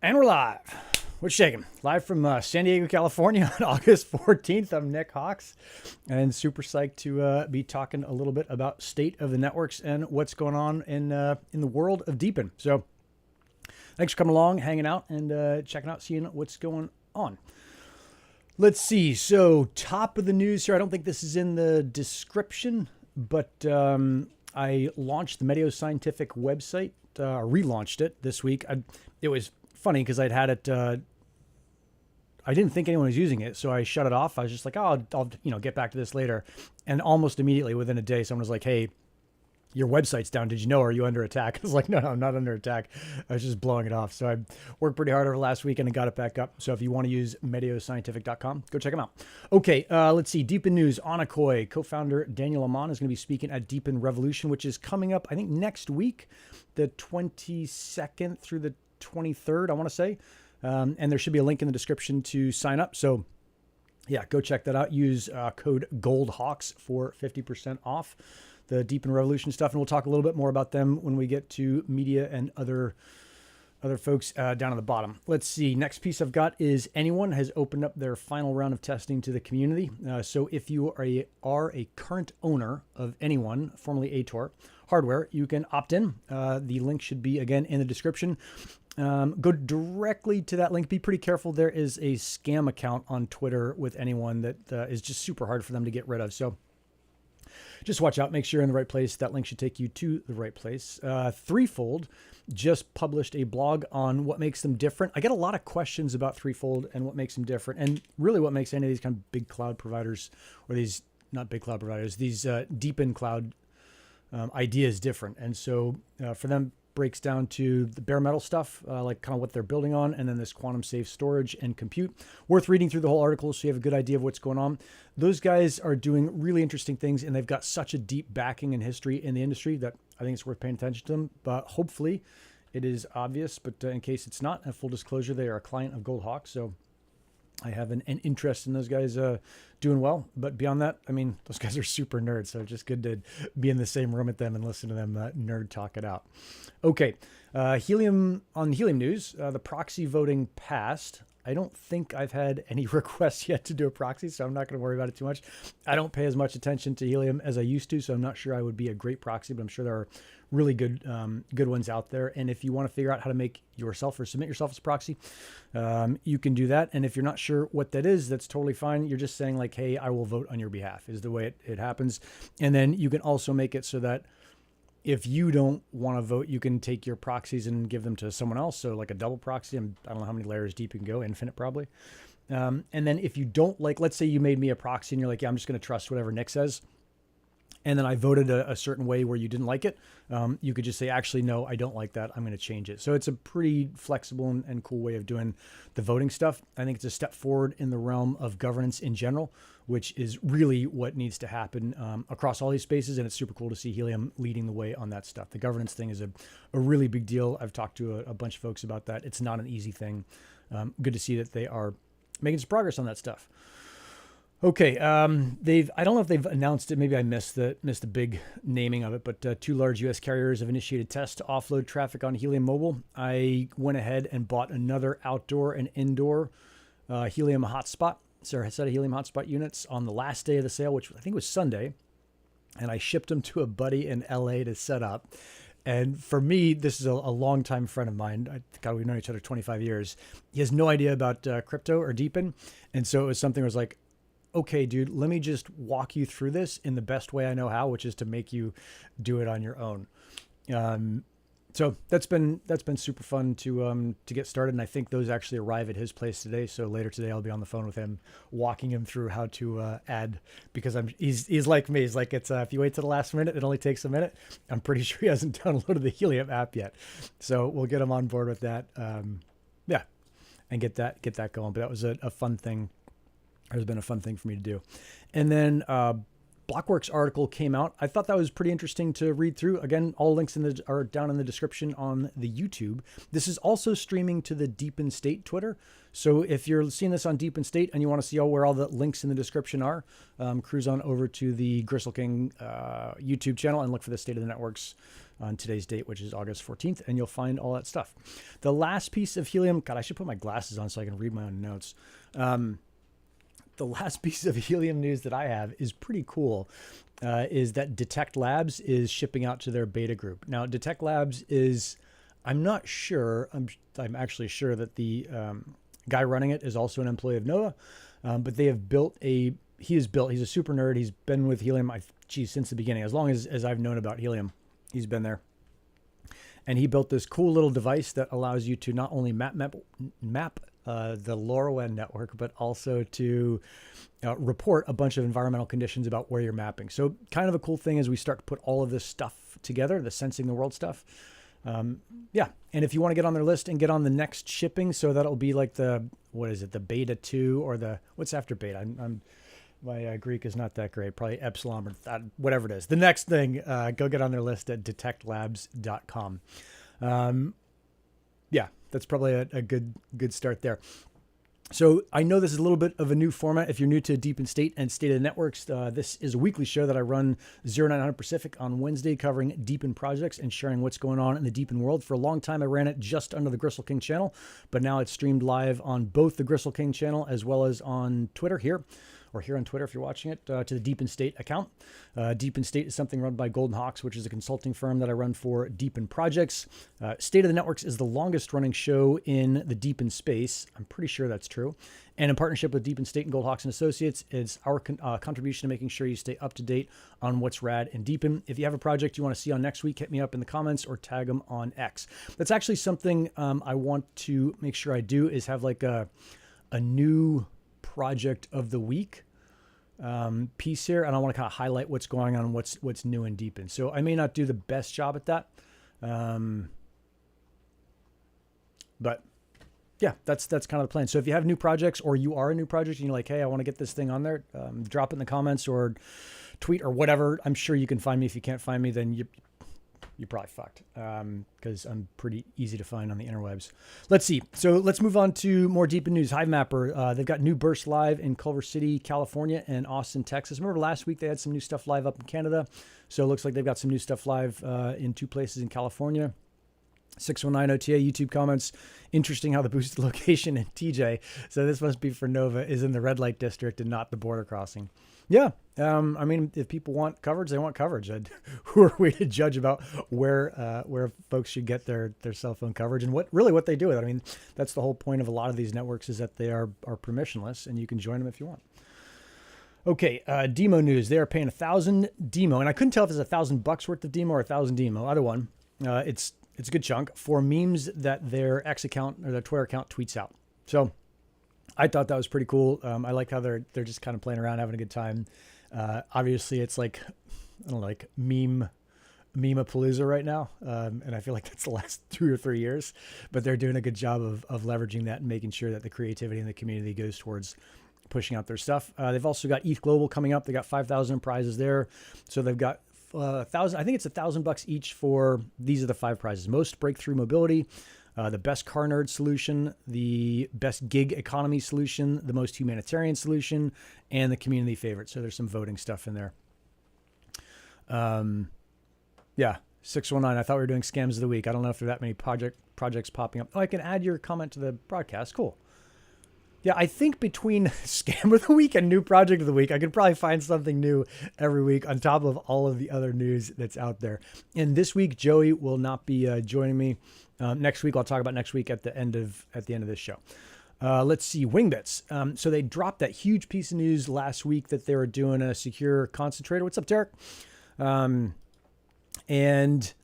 And we're live. What's shaking? Live from San Diego, California on August 14th. I'm Nick Hawks and super psyched to be talking a little bit about state of the networks and what's going on in the world of DePIN. So thanks for coming along, hanging out, and checking out, seeing what's going on. Let's see. So top of the news here. I don't think this is in the description, but I launched the Medio Scientific website, relaunched it this week. It was funny because I'd had it. I didn't think anyone was using it, so I shut it off. I was just like, oh, I'll get back to this later. And almost immediately within a day, someone was like, hey, your website's down. Did you know? Are you under attack? I was like, no, I'm not under attack. I was just blowing it off. So I worked pretty hard over last weekend and got it back up. So if you want to use medioscientific.com, go check them out. Okay, let's see. DePIN news. Onocoy co-founder Daniel Amman is going to be speaking at DePIN Revolution, which is coming up, I think, next week, the 22nd through the 23rd, I want to say. And there should be a link in the description to sign up. So yeah, go check that out. Use code GOLDHAWKS for 50% off the DePIN Revolution stuff. And we'll talk a little bit more about them when we get to media and other folks down at the bottom. Let's see. Next piece I've got is Anyone has opened up their final round of testing to the community. So if you are a current owner of Anyone, formerly Ator hardware, you can opt in. The link should be, again, in the description. Go directly to that link. Be pretty careful. There is a scam account on Twitter with Anyone that is just super hard for them to get rid of. So just watch out. Make sure you're in the right place. That link should take you to the right place. Threefold just published a blog on what makes them different. I get a lot of questions about Threefold and what makes them different, and really what makes any of these kind of big cloud providers, or these, not big cloud providers, these DePIN cloud ideas different. And so for them, breaks down to the bare metal stuff, like kind of what they're building on, and then this quantum safe storage and compute. Worth reading through the whole article so you have a good idea of what's going on. Those guys are doing really interesting things, and they've got such a deep backing and history in the industry that I think it's worth paying attention to them. But hopefully it is obvious, but in case it's not, a full disclosure, they are a client of Goldhawk, so I have an interest in those guys doing well. But beyond that, I mean, those guys are super nerds, so it's just good to be in the same room with them and listen to them nerd talk it out. Okay, Helium news, the proxy voting passed. I don't think I've had any requests yet to do a proxy, so I'm not going to worry about it too much. I don't pay as much attention to Helium as I used to, so I'm not sure I would be a great proxy, but I'm sure there are really good ones out there. And if you want to figure out how to make yourself or submit yourself as a proxy, you can do that. And if you're not sure what that is, that's totally fine. You're just saying like, hey, I will vote on your behalf is the way it happens. And then you can also make it so that if you don't want to vote, you can take your proxies and give them to someone else. So like a double proxy, I don't know how many layers deep you can go, infinite probably. And then if you don't like, let's say you made me a proxy and you're like, yeah, I'm just going to trust whatever Nick says. And then I voted a certain way where you didn't like it. You could just say, actually, no, I don't like that. I'm going to change it. So it's a pretty flexible and cool way of doing the voting stuff. I think it's a step forward in the realm of governance in general, which is really what needs to happen across all these spaces. And it's super cool to see Helium leading the way on that stuff. The governance thing is a really big deal. I've talked to a bunch of folks about that. It's not an easy thing. Good to see that they are making some progress on that stuff. Okay, I don't know if they've announced it. Maybe I missed the big naming of it, but two large U.S. carriers have initiated tests to offload traffic on Helium Mobile. I went ahead and bought another outdoor and indoor Helium hotspot, so a set of Helium hotspot units on the last day of the sale, which I think was Sunday, and I shipped them to a buddy in L.A. to set up. And for me, this is a longtime friend of mine. God, we've known each other 25 years. He has no idea about crypto or DePIN, and so it was something where I was like, okay, dude, let me just walk you through this in the best way I know how, which is to make you do it on your own. So that's been super fun to get started. And I think those actually arrive at his place today. So later today, I'll be on the phone with him, walking him through how to add, because he's like me. He's like, it's if you wait to the last minute, it only takes a minute. I'm pretty sure he hasn't downloaded the Helium app yet. So we'll get him on board with that. Yeah, and get that going. But that was a fun thing. Has been a fun thing for me to do. And then Blockworks article came out. I thought that was pretty interesting to read through. Again, all links are down in the description on the YouTube. This is also streaming to the DePIN State Twitter. So if you're seeing this on DePIN State and you want to see where all the links in the description are, cruise on over to the Gristle King YouTube channel and look for the State of the Networks on today's date, which is August 14th, and you'll find all that stuff. The last piece of Helium, God, I should put my glasses on so I can read my own notes. The last piece of Helium news that I have is pretty cool, is that Detect Labs is shipping out to their beta group. Now, Detect Labs is, I'm not sure, I'm actually sure that the guy running it is also an employee of NOAA, but they have he's a super nerd. He's been with Helium, since the beginning. As long as I've known about Helium, he's been there. And he built this cool little device that allows you to not only map the LoRaWAN network, but also to report a bunch of environmental conditions about where you're mapping. So kind of a cool thing as we start to put all of this stuff together, the sensing the world stuff. Yeah. And if you want to get on their list and get on the next shipping, so that'll be like the beta 2 or what's after beta? My Greek is not that great. Probably epsilon or whatever it is. The next thing, go get on their list at detectlabs.com. Yeah, that's probably a good start there. So I know this is a little bit of a new format. If you're new to Deep in State and State of the Networks, this is a weekly show that I run 0900 Pacific on Wednesday, covering DePIN projects and sharing what's going on in the DePIN world. For a long time, I ran it just under the Gristle King channel, but now it's streamed live on both the Gristle King channel as well as on Twitter here on Twitter if you're watching it, to the Deep in State account. Deep in State is something run by Golden Hawks, which is a consulting firm that I run for DePIN projects. State of the Networks is the longest running show in the DePIN space. I'm pretty sure that's true. And in partnership with Deep in State and Gold Hawks and Associates, it's our contribution to making sure you stay up to date on what's rad in DePIN. If you have a project you want to see on next week, hit me up in the comments or tag them on X. That's actually something I want to make sure I do, is have like a new project of the week piece here, and I want to kind of highlight what's going on, what's new in DePIN. So I may not do the best job at that, but yeah, that's kind of the plan. So if you have new projects, or you are a new project and you're like, hey, I want to get this thing on there, drop it in the comments or tweet or whatever. I'm sure you can find me. If you can't find me, then you're probably fucked, because I'm pretty easy to find on the interwebs. Let's see. So let's move on to more DePIN news. Hivemapper, they've got new bursts live in Culver City, California, and Austin, Texas. Remember last week they had some new stuff live up in Canada. So it looks like they've got some new stuff live in 2 places in California. 619 OTA YouTube comments. Interesting how the boosted location in TJ, so this must be for Nova, is in the red light district and not the border crossing. Yeah. I mean, if people want coverage, they want coverage. Who are we to judge about where folks should get their cell phone coverage and what they do with it? I mean, that's the whole point of a lot of these networks, is that they are permissionless, and you can join them if you want. Okay, DIMO news. They are paying 1,000 DIMO, and I couldn't tell if it's $1,000 worth of DIMO or 1,000 DIMO. Either one. It's a good chunk for memes that their X account or their Twitter account tweets out. So I thought that was pretty cool. I like how they're just kind of playing around, having a good time. Obviously, it's like, I don't know, like meme-a-palooza right now. And I feel like that's the last 2 or 3 years. But they're doing a good job of leveraging that and making sure that the creativity in the community goes towards pushing out their stuff. They've also got ETH Global coming up. They got 5,000 prizes there. So they've got 1,000. I think it's $1,000 each for, these are the 5 prizes: most breakthrough mobility, the best car nerd solution, the best gig economy solution, the most humanitarian solution, and the community favorite. So there's some voting stuff in there. Yeah, 619. I thought we were doing scams of the week. I don't know if there are that many projects popping up. Oh, I can add your comment to the broadcast. Cool. Yeah, I think between Scam of the Week and New Project of the Week, I could probably find something new every week on top of all of the other news that's out there. And this week, Joey will not be joining me. Next week, I'll talk about next week at the end of this show. Let's see, Wingbits. So they dropped that huge piece of news last week that they were doing a secure concentrator. What's up, Derek? And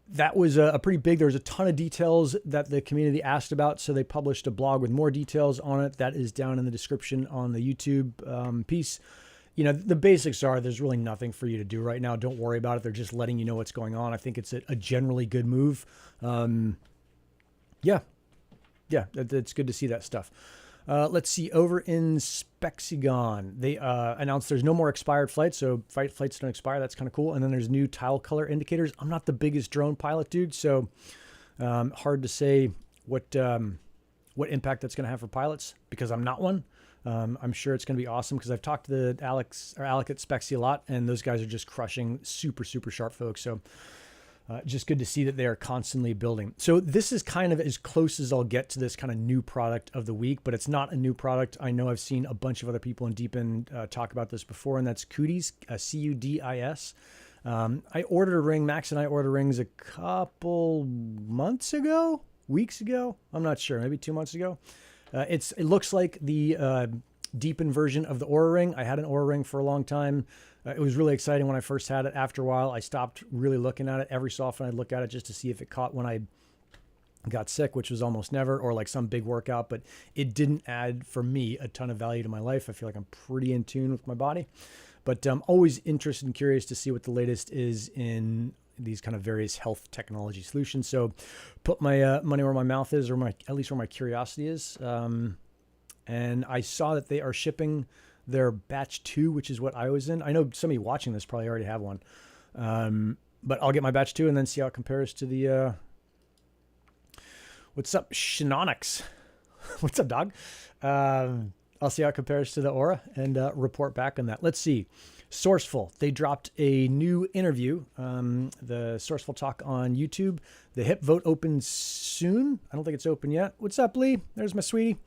that was a pretty big, there was a ton of details that the community asked about. So they published a blog with more details on it. That is down in the description on the YouTube piece. You know, the basics are there's really nothing for you to do right now. Don't worry about it. They're just letting you know what's going on. I think it's a generally good move. Yeah, it's good to see that stuff. Let's see, over in Spexi, they announced there's no more expired flights, so flights don't expire. That's kind of cool. And then there's new tile color indicators. I'm not the biggest drone pilot, dude, so hard to say what impact that's going to have for pilots, because I'm not one. I'm sure it's going to be awesome, because I've talked to Alec at Spexi a lot, and those guys are just crushing super, super sharp folks. So just good to see that they are constantly building. So this is kind of as close as I'll get to this kind of new product of the week, but it's not a new product. I know I've seen a bunch of other people in DePIN talk about this before, and that's Cudis, Cudis. I ordered a ring. Max and I ordered rings a couple months ago, weeks ago. I'm not sure, maybe 2 months ago. It looks like the DePIN version of the Aura ring. I had an Aura ring for a long time. It was really exciting when I first had it. After a while, I stopped really looking at it. Every so often I'd look at it just to see if it caught when I got sick, which was almost never, or like some big workout, but it didn't add for me a ton of value to my life. I feel like I'm pretty in tune with my body, but I'm always interested and curious to see what the latest is in these kind of various health technology solutions. So put my money where my mouth is, or at least where my curiosity is. And I saw that they are shipping their batch 2, which is what I was in. I know somebody watching this probably already have one. But I'll get my batch 2 and then see how it compares to the, what's up, Shenonix? What's up, dog? I'll see how it compares to the Aura and report back on that. Let's see. Sourceful. They dropped a new interview. The Sourceful talk on YouTube. The HIP vote opens soon. I don't think it's open yet. What's up, Lee? There's my sweetie.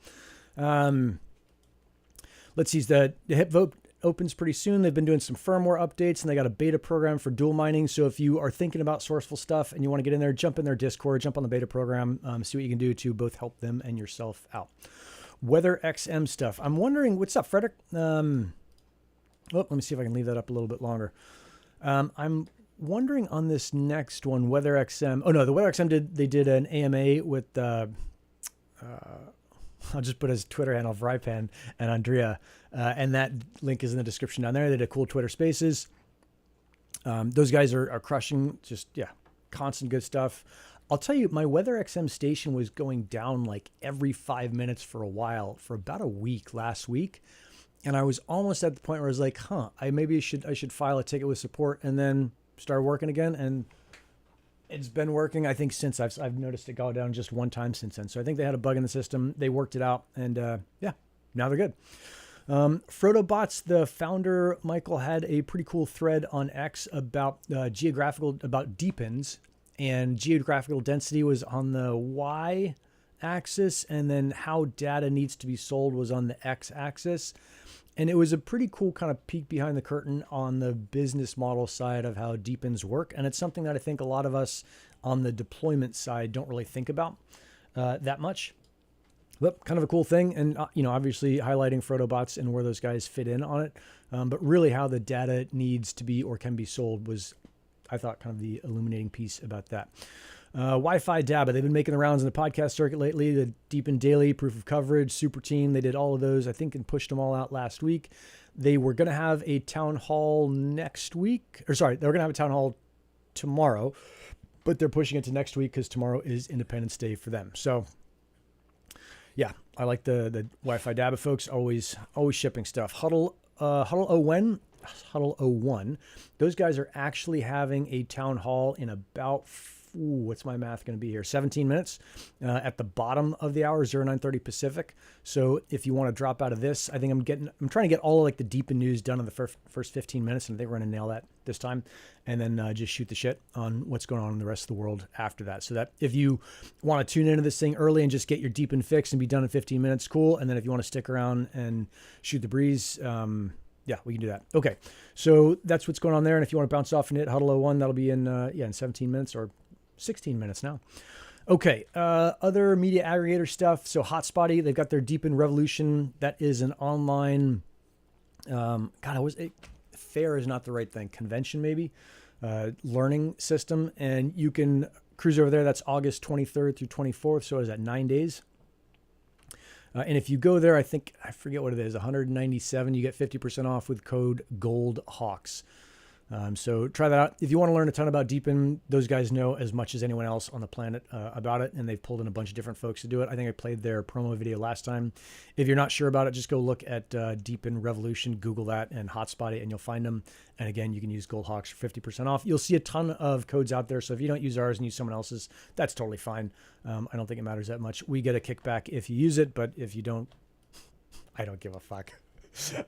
Let's see, the HIP vote opens pretty soon. They've been doing some firmware updates, and they got a beta program for dual mining. So if you are thinking about Sourceful stuff and you want to get in there, jump in their Discord, jump on the beta program, see what you can do to both help them and yourself out. Weather XM stuff. I'm wondering, what's up, Frederick? Let me see if I can leave that up a little bit longer. I'm wondering on this next one, Weather XM. Oh no, the Weather XM they did an AMA with I'll just put his Twitter handle, Vrypan and Andrea, and that link is in the description down there. They did cool Twitter Spaces. Those guys are crushing, just, yeah, constant good stuff. I'll tell you, my Weather XM station was going down like every 5 minutes for a while, for about a week last week. And I was almost at the point where I was like, I should file a ticket with support, and then start working again. And it's been working, I think, since I've noticed it go down just one time since then. So I think they had a bug in the system. They worked it out, and yeah, now they're good. Frodobots, the founder, Michael, had a pretty cool thread on X about about DePINs, and geographical density was on the Y axis, and then how data needs to be sold was on the X axis. And it was a pretty cool kind of peek behind the curtain on the business model side of how DePINs work. And it's something that I think a lot of us on the deployment side don't really think about that much. But kind of a cool thing. And, obviously highlighting Frodobots and where those guys fit in on it. But really how the data needs to be or can be sold was, I thought, kind of the illuminating piece about that. Wi-Fi Daba, they've been making the rounds in the podcast circuit lately. The DePIN Daily, Proof of Coverage, Super Team, they did all of those, I think, and pushed them all out last week. They were going to have a town hall next week. They were going to have a town hall tomorrow, but they're pushing it to next week because tomorrow is Independence Day for them. So, yeah, I like the Wi-Fi Daba folks, always shipping stuff. Huddle 01, those guys are actually having a town hall in about, what's my math going to be here? 17 minutes at the bottom of the hour, 0930 Pacific. So if you want to drop out of this, I think I'm trying to get all of like the DePIN news done in the first 15 minutes, and I think we're going to nail that this time, and then just shoot the shit on what's going on in the rest of the world after that. So that if you want to tune into this thing early and just get your DePIN fix and be done in 15 minutes, cool. And then if you want to stick around and shoot the breeze, yeah, we can do that. Okay, so that's what's going on there. And if you want to bounce off and hit Huddle 01, that'll be in 17 minutes or 16 minutes now. Okay, other media aggregator stuff. So Hotspotty, they've got their DePIN Revolution. That is an online, fair is not the right thing. Convention, maybe, learning system. And you can cruise over there. That's August 23rd through 24th. So is that 9 days? And if you go there, I forget what it is, 197, you get 50% off with code GOLDHAWKS. So try that out. If you want to learn a ton about DePIN, those guys know as much as anyone else on the planet about it, and they've pulled in a bunch of different folks to do it. I think I played their promo video last time. If you're not sure about it, just go look at DePIN Revolution, Google that, and Hotspot it, and you'll find them. And again, you can use GoldHawks for 50% off. You'll see a ton of codes out there, so if you don't use ours and use someone else's, that's totally fine. I don't think it matters that much. We get a kickback if you use it, but if you don't, I don't give a fuck.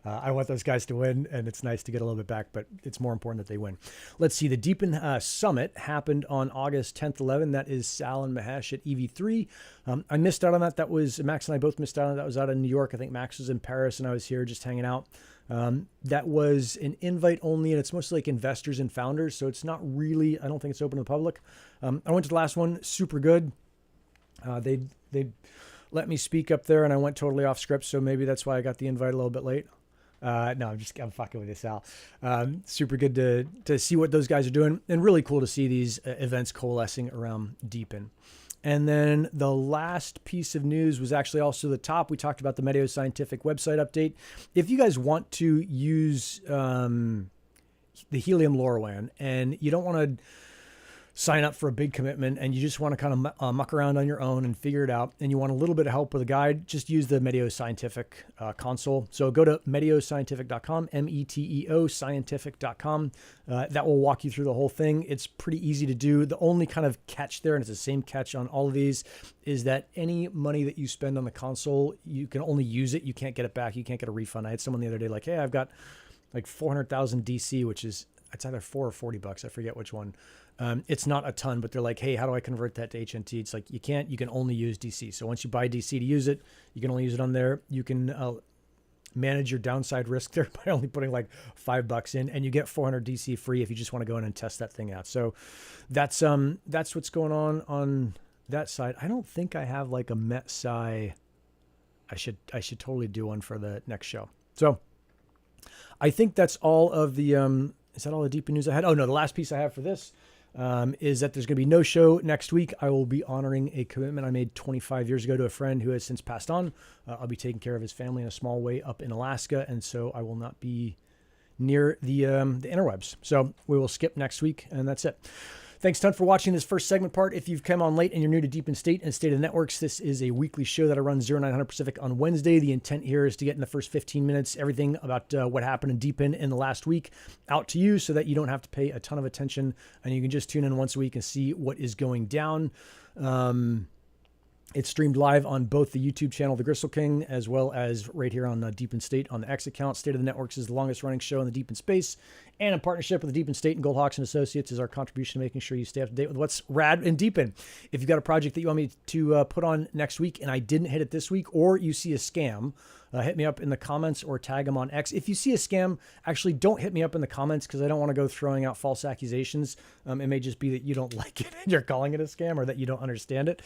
I want those guys to win, and it's nice to get a little bit back, but it's more important that they win. Let's see. The DePIN Summit happened on August 10th, 11th. That is Sal and Mahesh at EV3. I missed out on that. That was Max and I both missed out on that. That was out in New York. I think Max was in Paris, and I was here just hanging out. That was an invite only, and it's mostly like investors and founders, so it's not really, I don't think it's open to the public. I went to the last one, super good. They let me speak up there, and I went totally off script, so maybe that's why I got the invite a little bit late. No, I'm fucking with you, Sal. Super good to see what those guys are doing, and really cool to see these events coalescing around DePIN. And then the last piece of news was actually also the top. We talked about the Meteo Scientific website update. If you guys want to use the Helium LoRaWAN and you don't want to sign up for a big commitment and you just want to kind of muck around on your own and figure it out, and you want a little bit of help with a guide, just use the Meteo Scientific console. So go to meteoscientific.com, METEO scientific.com. That will walk you through the whole thing. It's pretty easy to do. The only kind of catch there, and it's the same catch on all of these, is that any money that you spend on the console, you can only use it. You can't get it back. You can't get a refund. I had someone the other day like, hey, I've got like 400,000 DC, which is, it's either $4 or $40. I forget which one. It's not a ton, but they're like, hey, how do I convert that to HNT? It's like, you can't, you can only use DC. So once you buy DC to use it, you can only use it on there. You can manage your downside risk there by only putting like $5 in, and you get 400 DC free if you just want to go in and test that thing out. So that's what's going on that side. I don't think I have like a Met Sci. I should totally do one for the next show. So I think that's all of the, is that all the DePIN news I had? Oh no, the last piece I have for this is that there's going to be no show next week. I will be honoring a commitment I made 25 years ago to a friend who has since passed on. I'll be taking care of his family in a small way up in Alaska, and so I will not be near the interwebs. So we will skip next week, and that's it. Thanks a ton for watching this first segment part. If you've come on late and you're new to DePIN State and State of the Networks, this is a weekly show that I run 0900 Pacific on Wednesday. The intent here is to get in the first 15 minutes everything about what happened in DePIN in the last week out to you, so that you don't have to pay a ton of attention and you can just tune in once a week and see what is going down. It's streamed live on both the YouTube channel, The Gristle King, as well as right here on DePIN State on the X account. State of the Networks is the longest running show in the DePIN space. And in partnership with the DePIN State and Goldhawks and Associates is our contribution to making sure you stay up to date with what's rad in DePIN. If you've got a project that you want me to put on next week and I didn't hit it this week, or you see a scam, hit me up in the comments or tag them on X. If you see a scam, actually don't hit me up in the comments, because I don't want to go throwing out false accusations. It may just be that you don't like it and you're calling it a scam, or that you don't understand it.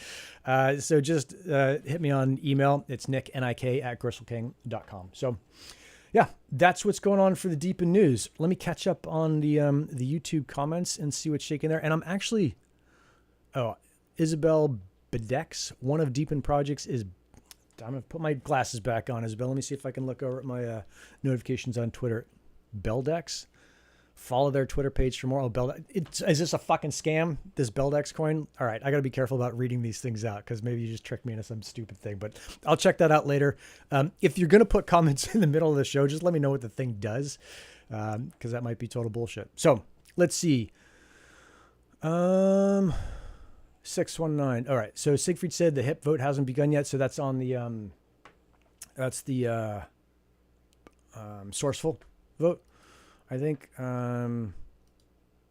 So just hit me on email. It's nick@gristleking.com. So yeah, that's what's going on for the DePIN news. Let me catch up on the YouTube comments and see what's shaking there. And I'm actually, Isabel Bedex, one of DePIN projects is, I'm going to put my glasses back on, Isabel. Let me see if I can look over at my notifications on Twitter. Beldex. Follow their Twitter page for more. Oh, Beldex. Is this a fucking scam, this Beldex coin? All right, I got to be careful about reading these things out, because maybe you just tricked me into some stupid thing. But I'll check that out later. If you're going to put comments in the middle of the show, just let me know what the thing does, because that might be total bullshit. So let's see. 619. All right. So Siegfried said the HIP vote hasn't begun yet. So that's on the, that's the Sourceful vote, I think.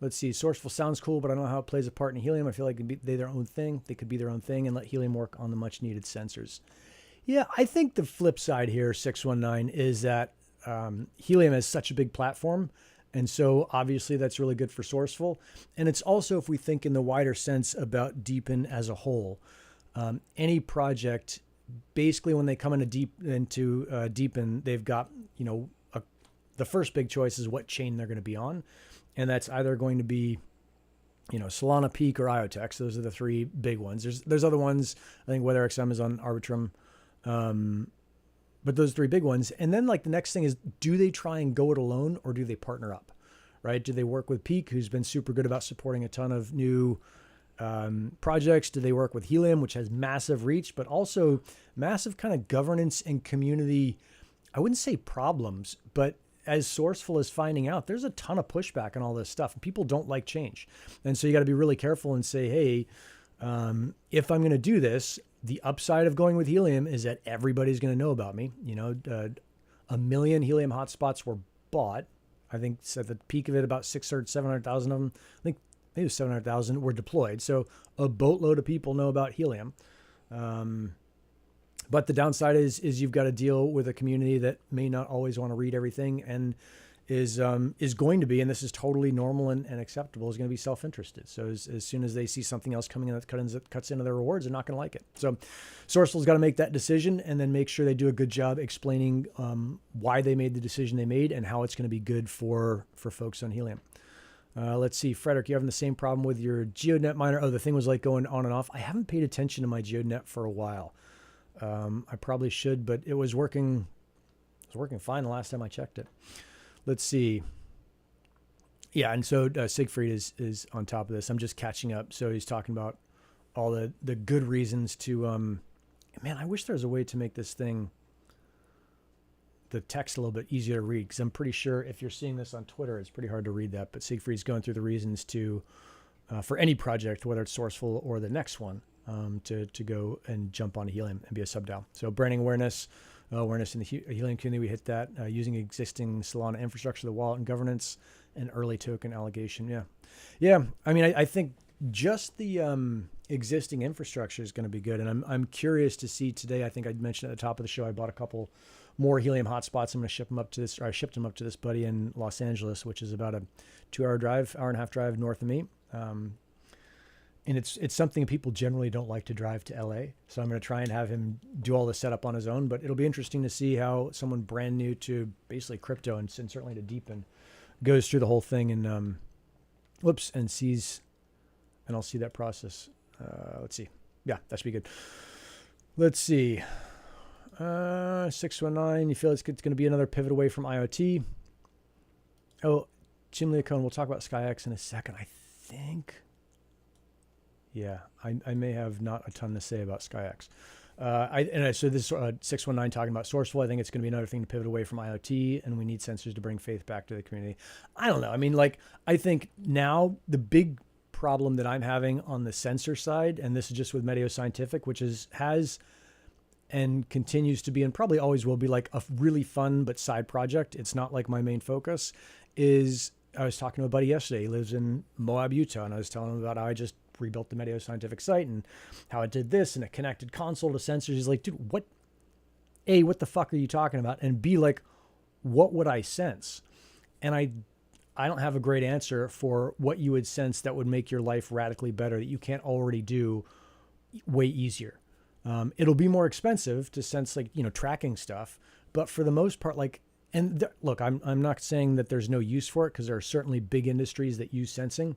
Let's see. Sourceful sounds cool, but I don't know how it plays a part in Helium. I feel like they're their own thing. They could be their own thing and let Helium work on the much needed sensors. Yeah. I think the flip side here, 619, is that Helium has such a big platform. And so obviously that's really good for Sourceful. And it's also, if we think in the wider sense about DePIN as a whole, any project, basically when they come into DePIN, they've got, the first big choice is what chain they're going to be on. And that's either going to be, Solana, Peak, or IoTeX. Those are the three big ones. There's other ones. I think WeatherXM is on Arbitrum. But those three big ones. And then like the next thing is, do they try and go it alone, or do they partner up, right? Do they work with Peak, who's been super good about supporting a ton of new projects? Do they work with Helium, which has massive reach, but also massive kind of governance and community, I wouldn't say problems, but as Sourceful is finding out, there's a ton of pushback on all this stuff. People don't like change. And so you got to be really careful and say, hey, if I'm going to do this, the upside of going with Helium is that everybody's going to know about me. 1 million helium hotspots were bought. I think at the peak of it, about 700,000 of them, I think maybe 700,000 were deployed. So a boatload of people know about helium. But the downside is you've got to deal with a community that may not always want to read everything, and is going to be, and this is totally normal and acceptable, is going to be self-interested. So as soon as they see something else coming in that cuts into their rewards, they're not going to like it. So Sourceful's got to make that decision and then make sure they do a good job explaining why they made the decision they made and how it's going to be good for folks on Helium. Let's see, Frederick, you having the same problem with your GeoNet miner? Oh, the thing was like going on and off. I haven't paid attention to my GeoNet for a while. I probably should, but it was working fine the last time I checked it. Let's see. Yeah, and so Siegfried is on top of this. I'm just catching up. So he's talking about all the good reasons to, man, I wish there was a way to make this thing, the text a little bit easier to read, because I'm pretty sure if you're seeing this on Twitter, it's pretty hard to read that. But Siegfried's going through the reasons to, for any project, whether it's Sourceful or the next one, to go and jump on Helium and be a sub-DAO. So branding awareness in the Helium community, we hit that. Using existing Solana infrastructure, the wallet and governance, and early token allocation. Yeah. I mean, I think just the existing infrastructure is going to be good. And I'm curious to see today. I think I mentioned at the top of the show, I bought a couple more Helium hotspots. I'm going to ship them up to this, or I shipped them up to this buddy in Los Angeles, which is about a 2-hour drive, hour and a half drive north of me. And it's something people generally don't like to drive to LA. So I'm going to try and have him do all the setup on his own, but it'll be interesting to see how someone brand new to basically crypto and certainly to DePIN goes through the whole thing and, and sees, and I'll see that process. Let's see. Yeah, that should be good. Let's see. 619, you feel it's going to be another pivot away from IoT? Oh, Jim Leacone, we'll talk about SkyX in a second, I think. Yeah, I may have not a ton to say about SkyX. So this is 619 talking about Sourceful. I think it's going to be another thing to pivot away from IoT, and we need sensors to bring faith back to the community. I don't know. I mean, I think now the big problem that I'm having on the sensor side, and this is just with Meteo Scientific, which has and continues to be, and probably always will be, like a really fun but side project. It's not like my main focus. Is I was talking to a buddy yesterday. He lives in Moab, Utah, and I was telling him about how I just rebuilt the Meteo Scientific site and how it did this and a connected console to sensors. He's like, dude, what the fuck are you talking about? And B, like, what would I sense? And I don't have a great answer for what you would sense that would make your life radically better that you can't already do way easier. It'll be more expensive to sense, like, tracking stuff, but for the most part, like, look, I'm not saying that there's no use for it, because there are certainly big industries that use sensing.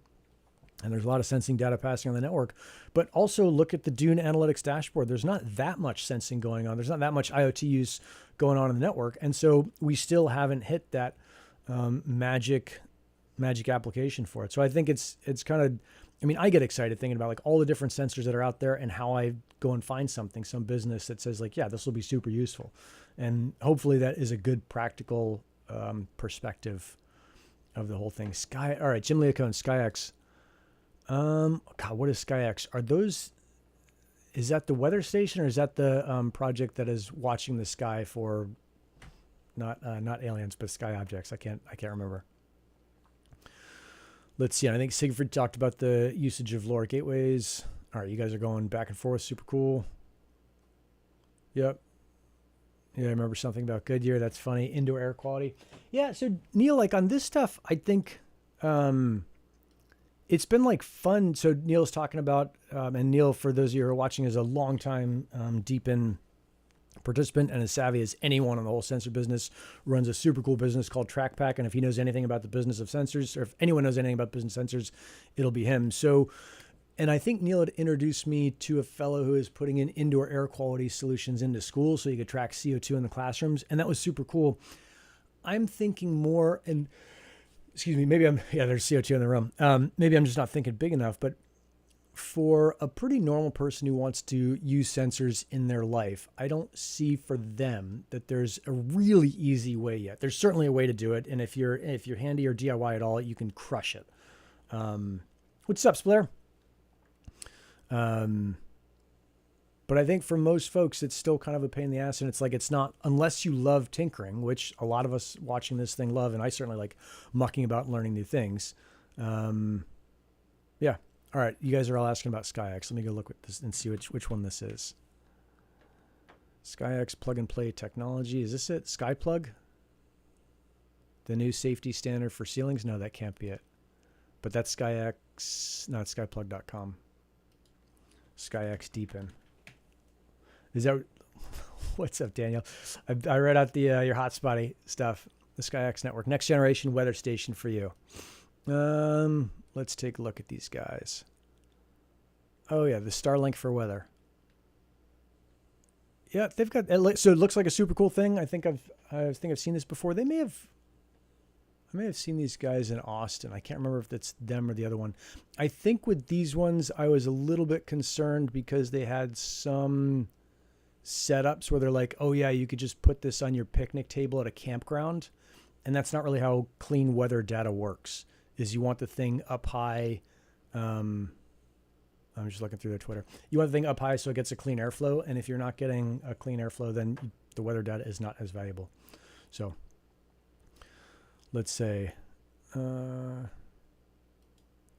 And there's a lot of sensing data passing on the network, but also look at the Dune Analytics dashboard. There's not that much sensing going on. There's not that much IoT use going on in the network. And so we still haven't hit that magic application for it. So I think it's kind of, I mean, I get excited thinking about like all the different sensors that are out there and how I go and find some business that says like, yeah, this will be super useful. And hopefully that is a good practical perspective of the whole thing. All right, Jim Leacone, SkyX. God, what is SkyX? Is that the weather station, or is that the project that is watching the sky for not aliens, but sky objects? I can't remember. Let's see. I think Siegfried talked about the usage of LoRa gateways. All right, you guys are going back and forth. Super cool. Yep. Yeah, I remember something about Goodyear. That's funny. Indoor air quality. Yeah. So Neil, like on this stuff, I think, it's been like fun. So Neil's talking about, and Neil, for those of you who are watching, is a longtime DePIN participant and as savvy as anyone in the whole sensor business, runs a super cool business called TrackPack. And if he knows anything about the business of sensors, or if anyone knows anything about business sensors, it'll be him. So, and I think Neil had introduced me to a fellow who is putting in indoor air quality solutions into schools so you could track CO2 in the classrooms. And that was super cool. I'm thinking more, and excuse me, there's CO2 in the room. Maybe I'm just not thinking big enough, but for a pretty normal person who wants to use sensors in their life, I don't see for them that there's a really easy way yet. There's certainly a way to do it. And if you're handy or DIY at all, you can crush it. What's up, Splair? But I think for most folks, it's still kind of a pain in the ass. And it's like, it's not, unless you love tinkering, which a lot of us watching this thing love. And I certainly like mucking about and learning new things. Yeah. All right. You guys are all asking about SkyX. Let me go look at this and see which one this is. SkyX plug and play technology. Is this it? Skyplug? The new safety standard for ceilings? No, that can't be it. But that's SkyX. No, it's skyplug.com. SkyX DePIN. Is that what's up, Daniel? I read out the your hotspotty stuff. The SkyX network, next generation weather station for you. Let's take a look at these guys. Oh yeah, the Starlink for weather. Yeah, they've got so it looks like a super cool thing. I think I've seen this before. I may have seen these guys in Austin. I can't remember if that's them or the other one. I think with these ones, I was a little bit concerned because they had some setups where they're like, oh yeah, you could just put this on your picnic table at a campground. And that's not really how clean weather data works, is you want the thing up high. I'm just looking through their Twitter. You want the thing up high so it gets a clean airflow. And if you're not getting a clean airflow, then the weather data is not as valuable. So let's say,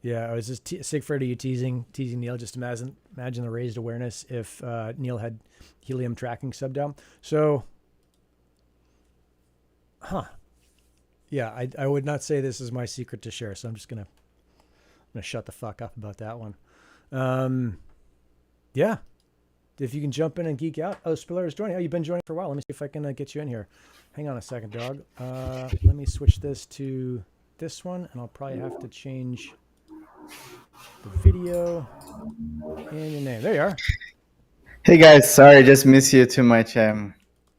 yeah, I was just Sigfrid, are you teasing Neil? Just imagine the raised awareness if Neil had helium tracking subbed down. So, yeah, I would not say this is my secret to share. So I'm gonna shut the fuck up about that one. Yeah, if you can jump in and geek out. Oh, Spiller is joining. Oh, you've been joining for a while. Let me see if I can get you in here. Hang on a second, dog. Let me switch this to this one, and I'll probably have to change the video and your name. There you are. Hey guys, sorry, I just miss you too much. I'm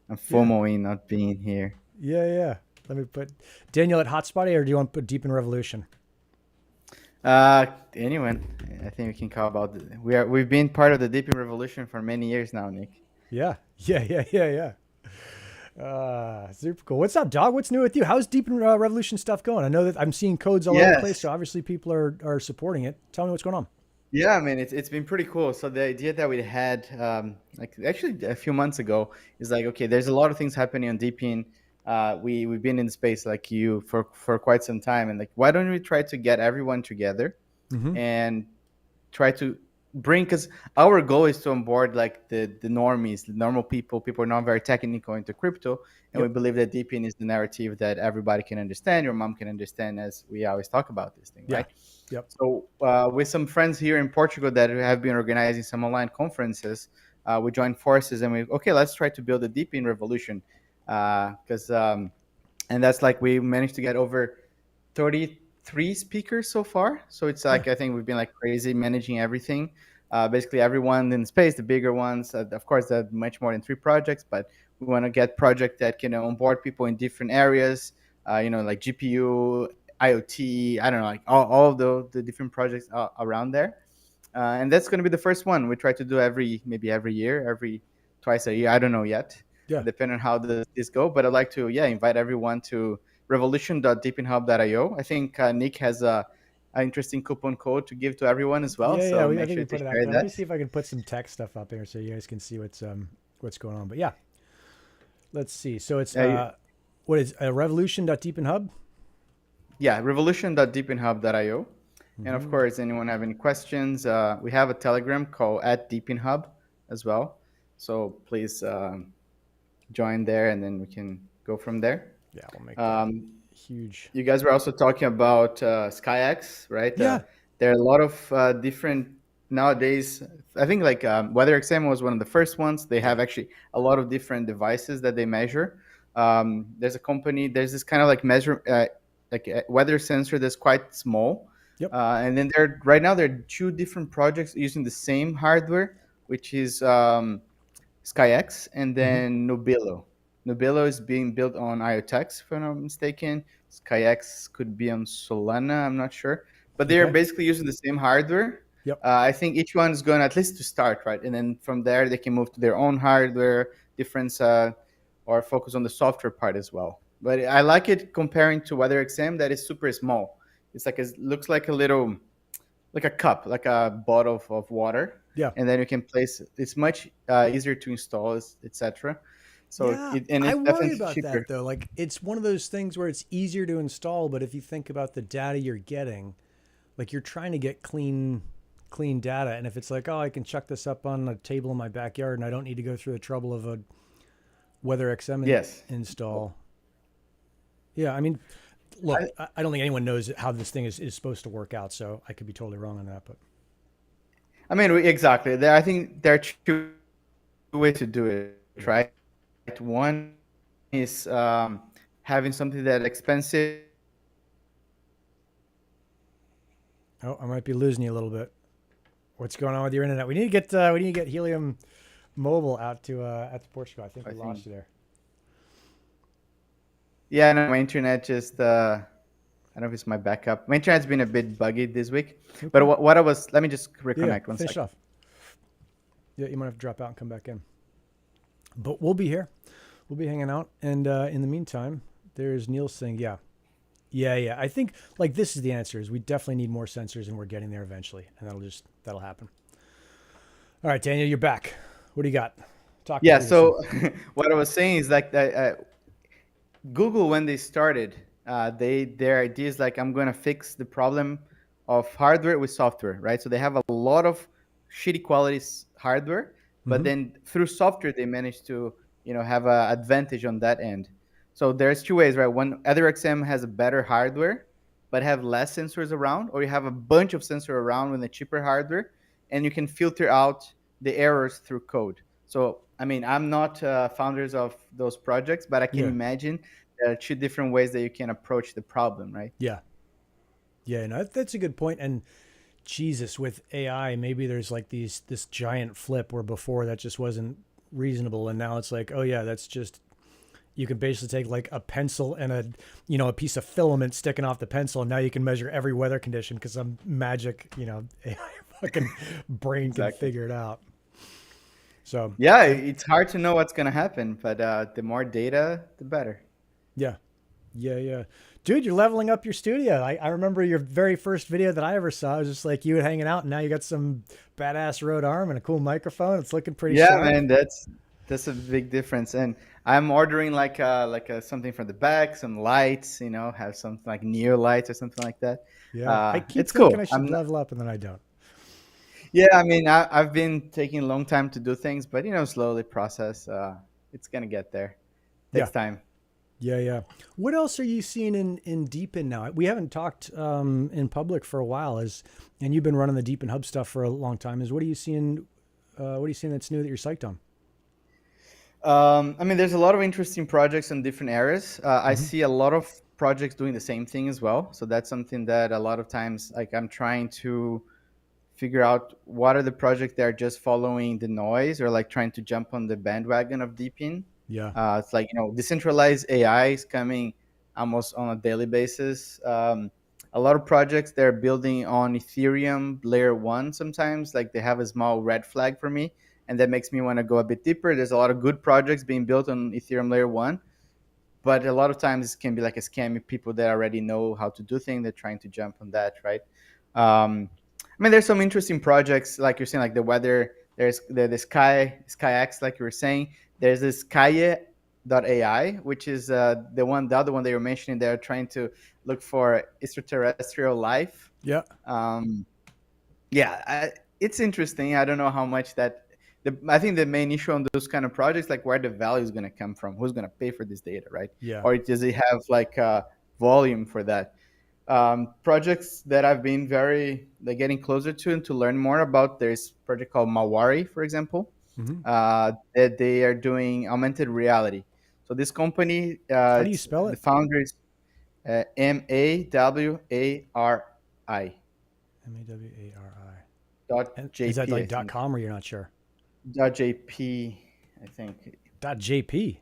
FOMOing not being here. Yeah. Let me put Daniel at Hotspotty, or do you want to put DePIN Revolution? Anyone, I think we can call about we've been part of the DePIN Revolution for many years now, Nick. Yeah. Super cool. What's up, dog? What's new with you? How's DePIN Revolution stuff going? I know that I'm seeing codes all over the place, so obviously people are supporting it. Tell me what's going on. Yeah, I mean, it's been pretty cool. So the idea that we had, like actually a few months ago, is like, okay, there's a lot of things happening on DePIN. We've been in the space like you for quite some time, and like, why don't we try to get everyone together and try to bring, because our goal is to onboard like the normies, the normal people who are not very technical into crypto, and we believe that DePIN is the narrative that everybody can understand, your mom can understand, as we always talk about this thing, right? Yep. So with some friends here in Portugal that have been organizing some online conferences, we joined forces and let's try to build a DePIN revolution, because and that's like we managed to get over 33 speakers so far. So it's like, I think we've been like crazy managing everything. Basically everyone in space, the bigger ones, of course, there are much more than 3 projects, but we want to get projects that can onboard people in different areas, like GPU, IoT, I don't know, like all of the different projects around there. And that's going to be the first one. We try to do maybe every year, twice a year. I don't know yet, depending on how this go. But I'd like to, invite everyone to revolution.deepinhub.io. I think Nick has an interesting coupon code to give to everyone as well. Yeah, make sure to put it out share there. that. Let me see if I can put some tech stuff up there so you guys can see what's going on. But yeah, let's see. So it's what is revolution.deepinhub? Yeah, revolution.deepinhub.io. And of course, anyone have any questions, we have a Telegram called @DeepinHub as well. So please join there, and then we can go from there. Yeah, we'll make that huge. You guys were also talking about SkyX, right? Yeah. There are a lot of different nowadays. I think like WeatherXM was one of the first ones. They have actually a lot of different devices that they measure. There's this kind of like measure, like a weather sensor that's quite small. Yep. And then right now there are 2 different projects using the same hardware, which is SkyX and then Nubilo. Nubilo is being built on IoTeX, if I'm not mistaken. SkyX could be on Solana, I'm not sure. But they're basically using the same hardware. Yep. I think each one is going at least to start, right? And then from there, they can move to their own hardware, difference, or focus on the software part as well. But I like it comparing to WeatherXM that is super small. It's like looks like a little, like a cup, like a bottle of water. Yeah. and then you can place. It's much easier to install, etc. So Yeah, I it's worry definitely about cheaper. that though. Like it's one of those things where it's easier to install, but if you think about the data you're getting, like you're trying to get clean data, and if it's like, oh, I can chuck this up on a table in my backyard and I don't need to go through the trouble of a WeatherXM Yes. install. Yeah, I mean, look, I don't think anyone knows how this thing is supposed to work out, so I could be totally wrong on that, but I mean, exactly. I think there are two ways to do it, right? One is having something that expensive. oh, I might be losing you a little bit. What's going on with your internet? We need to get Helium Mobile out to Portugal. I think I we lost think. you there. Yeah, no, my internet just. I don't know if it's my backup. My internet's been a bit buggy this week. But Okay. what I was, let me just Yeah, reconnect one finish second. off. Yeah, you might have to drop out and come back in. But we'll be here. We'll be hanging out. And in the meantime, there's Neil saying, yeah. Yeah. I think like this is the answer is we definitely need more sensors and we're getting there eventually. And that'll happen. All right, Daniel, you're back. What do you got? Talk me Yeah, through this thing. so what I was saying is like Google, when they started, their idea is like, I'm going to fix the problem of hardware with software, right? So they have a lot of shitty quality hardware, but Mm-hmm. then through software they managed to have an advantage on that end. So there's two ways, right? One, other XM has a better hardware but have less sensors around, or you have a bunch of sensors around with a cheaper hardware, and you can filter out the errors through code. So I mean, I'm not founders of those projects, but I can Yeah. imagine there are two different ways that you can approach the problem, right? Yeah. Yeah. No, that's a good point. And Jesus, with AI, maybe there's like this giant flip where before that just wasn't reasonable, and now it's like, oh yeah, that's just you can basically take like a pencil and a piece of filament sticking off the pencil, and now you can measure every weather condition because some magic AI fucking brain can Exactly. figure it out. So Yeah, it's hard to know what's going to happen, but the more data, the better. yeah, yeah. Dude, you're leveling up your studio. I remember your very first video that I ever saw. It was just like you hanging out, and now you got some badass Rode arm and a cool microphone. It's looking pretty Yeah, sharp. man, that's a big difference. And I'm ordering like something from the back, some lights, have something like Neo lights or something like that. Yeah, I keep It's thinking cool. I should level up, and then I don't. Yeah, I mean, I've been taking a long time to do things, but slowly process. It's gonna get there. Yeah, Takes time. yeah. What else are you seeing in DePIN now? We haven't talked in public for a while, and you've been running the DePIN Hub stuff for a long time. What are you seeing? What are you seeing that's new that you're psyched on? I mean, there's a lot of interesting projects in different areas. I Mm-hmm. see a lot of projects doing the same thing as well. So that's something that a lot of times, like, I'm trying to figure out what are the projects that are just following the noise or like trying to jump on the bandwagon of DePIN. Yeah, It's like, decentralized AI is coming almost on a daily basis. A lot of projects they're building on Ethereum layer one sometimes, like they have a small red flag for me. And that makes me want to go a bit deeper. There's a lot of good projects being built on Ethereum layer one, but a lot of times it can be like a scam. People that already know how to do things, they're trying to jump on that, right? I mean, there's some interesting projects, like you're saying, like the weather. There's the SkyX, like you were saying. There's this Kaye.ai, which is the other one that you're mentioning. They're trying to look for extraterrestrial life. yeah, Um, yeah, it's interesting. I don't know how much that. I think the main issue on those kind of projects, like where the value is going to come from, who's going to pay for this data, right? yeah. Or does it have like a volume for that? Projects that I've been very like getting closer to and to learn more about. There's a project called Mawari, for example, Mm-hmm. that they are doing augmented reality. So this company, How do you it's spell the it? founder is Mawari Mawari. dot And is that jp, I like think. .com or you're not sure? .jp, I think. .jp.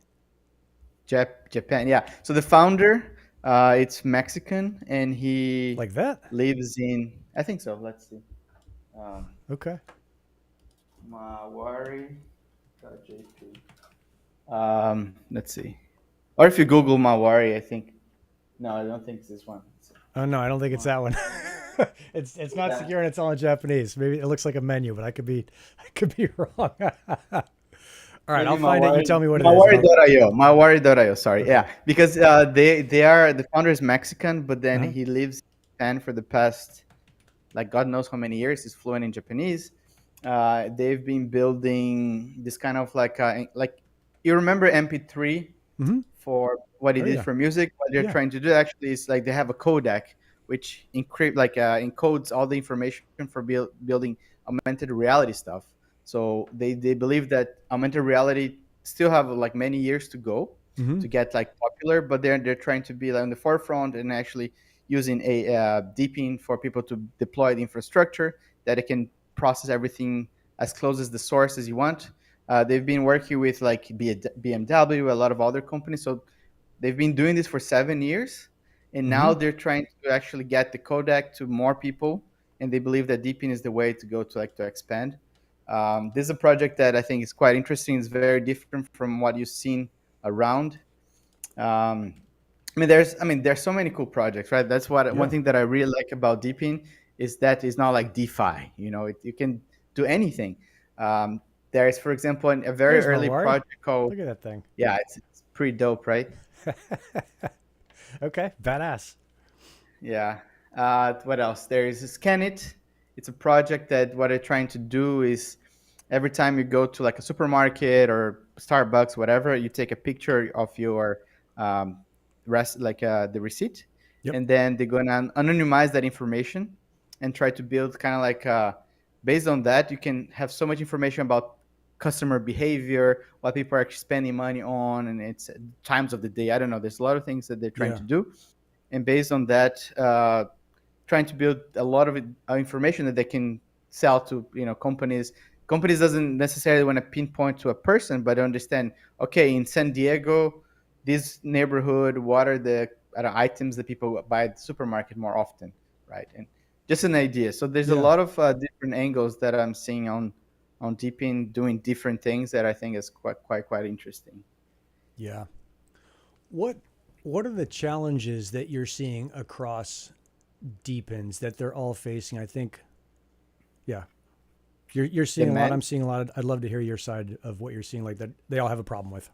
Japan, yeah. So the founder, it's Mexican, and he Like that? lives in. I think so. Let's see. Um, Okay. Mawari.jp. Let's see. Or if you Google Mawari, I think. No, I don't think it's this one. Oh no, I don't think it's that one. It's not secure and it's all in Japanese. Maybe it looks like a menu, but I could be wrong. All right, Maybe I'll find it. You tell me what it is. Mawari.io. Mawari.io. Sorry, Okay. yeah, because they are the founder is Mexican, but then Uh-huh. he lives in Japan for the past like God knows how many years. He's fluent in Japanese. They've been building this kind of like you remember MP3 Mm-hmm. for what he Oh did yeah. for music. What they're Yeah. trying to do actually is like they have a codec which encodes all the information for building augmented reality stuff. So they believe that augmented reality still have like many years to go Mm-hmm. to get like popular, but they're trying to be like on the forefront and actually using a DePIN for people to deploy the infrastructure that it can process everything as close as the source as you want. They've been working with like BMW, a lot of other companies. So they've been doing this for 7 years, and Mm-hmm. now they're trying to actually get the codec to more people. And they believe that DePIN is the way to go to like to expand. This is a project that I think is quite interesting. It's very different from what you've seen around. Um, there's so many cool projects, right? That's what one Yeah. thing that I really like about DePIN is that it's not like DeFi. You can do anything. Um, there is, for example, a very There's early Mawari. project called Look at that thing. yeah, it's pretty dope, right? Okay. Badass. Yeah. What else? There is Scanit. It's a project that what they're trying to do is every time you go to like a supermarket or Starbucks, whatever, you take a picture of your um, the receipt, Yep. and then they're gonna anonymize that information and try to build kind of like based on that, you can have so much information about customer behavior, what people are actually spending money on, and it's times of the day. I don't know. There's a lot of things that they're trying Yeah. to do, and based on that, trying to build a lot of information that they can sell to companies. Companies doesn't necessarily want to pinpoint to a person, but understand, okay, in San Diego, this neighborhood, what are the items that people buy at the supermarket more often, right? And just an idea. So there's a Yeah. lot of different angles that I'm seeing on DePIN doing different things that I think is quite interesting. Yeah. What What are the challenges that you're seeing across deepens that they're all facing? I think, yeah, you're seeing a lot. Demand. I'm seeing a lot. I'd love to hear your side of what you're seeing. Like that, they all have a problem with.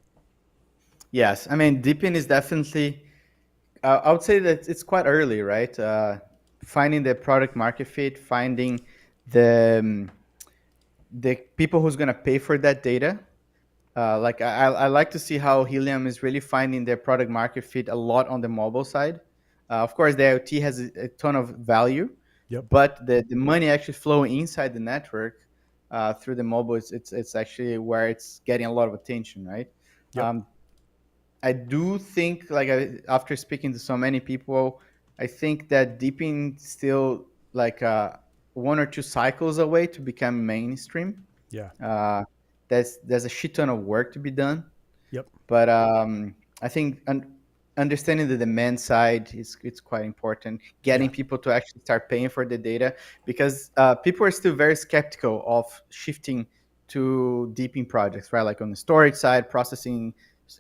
Yes, I mean DePIN is definitely I would say that it's quite early, right? Finding the product market fit, finding the the people who's gonna pay for that data. Like I like to see how Helium is really finding their product market fit a lot on the mobile side. Of course, the IoT has a ton of value, Yep. but the money actually flowing inside the network through the mobile, it's actually where it's getting a lot of attention, right? Yep. Um, I do think, like, after speaking to so many people, I think that deeping still like one or two cycles away to become mainstream. Yeah. Uh, there's a shit ton of work to be done, Yep. but I think understanding the demand side is it's quite important. Yeah. Getting people to actually start paying for the data because people are still very skeptical of shifting to deeping projects, right? Like on the storage side, processing.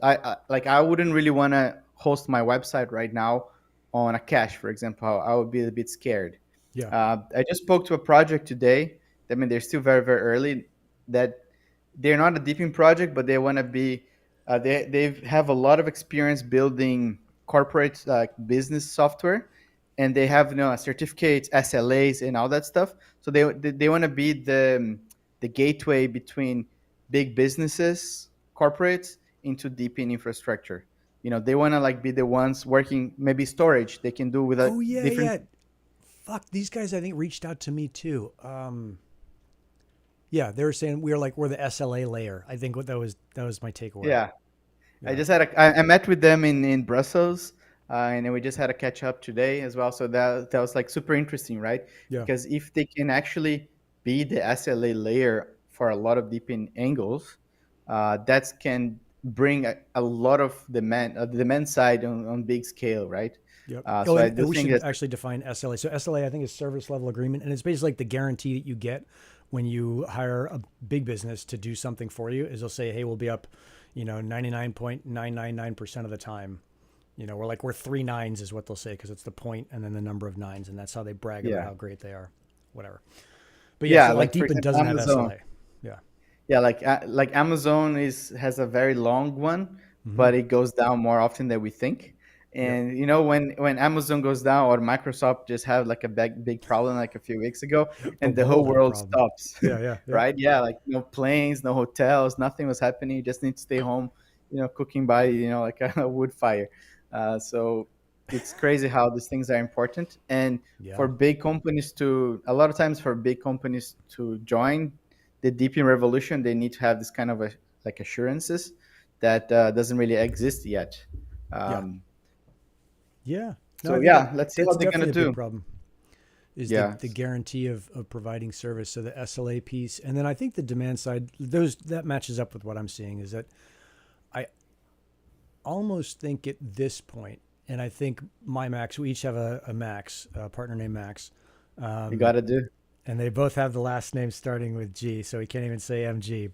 I wouldn't really want to host my website right now on a cache, for example. I would be a bit scared. Yeah. I just spoke to a project today. I mean, they're still very early. That they're not a deeping project, but they want to be. They have a lot of experience building corporate business software, and they have certificates, SLAs, and all that stuff. So they want to be the gateway between big businesses, corporates, into deeping infrastructure. They want to like be the ones working maybe storage. They can do with a Oh yeah. different. Yeah. Fuck. These guys, I think, reached out to me too. Yeah, they were saying we're the SLA layer. I think what that was my takeaway. Yeah, I Yeah. just had I met with them in Brussels, and then we just had a catch up today as well. So that was like super interesting, right? Yeah. Because if they can actually be the SLA layer for a lot of deep angles, that can bring a lot of demand, the demand side on big scale, right? Yep. Oh, So I and do we think should that actually define SLA. So SLA, I think, is service level agreement, and it's basically like the guarantee that you get when you hire a big business to do something for you. Is they'll say, "Hey, we'll be up, 99.999% of the time," You know, we're 3 9s is what they'll say because it's the point and then the number of nines, and that's how they brag about Yeah. how great they are. Whatever. But yeah, Yeah, so like like for DePIN example, doesn't have Amazon. SLA. Yeah. Yeah, like Amazon has a very long one, Mm-hmm. but it goes down more often than we think. Yep. And you know, when Amazon goes down, or Microsoft just had like a big problem like a few weeks ago, The and the whole world had a world problem. stops, Yeah. Yeah. Yeah. right? Yeah, like no planes, no hotels, nothing was happening. You just need to stay home, cooking by like a wood fire. So it's crazy how these things are important. And Yeah. for big companies to, a lot of times for big companies to join the DePIN revolution, they need to have this kind of like assurances that doesn't really exist yet. Yeah. Um, Yeah. No, I so think yeah, let's see that's what they're gonna definitely a big do. problem. Is Yeah, the guarantee of providing service, so the SLA piece, and then I think the demand side, those that matches up with what I'm seeing is that I almost think at this point, and I think my Max, we each have a Max, a partner named Max, you um, gotta do. and they both have the last name starting with G, so he can't even say MG,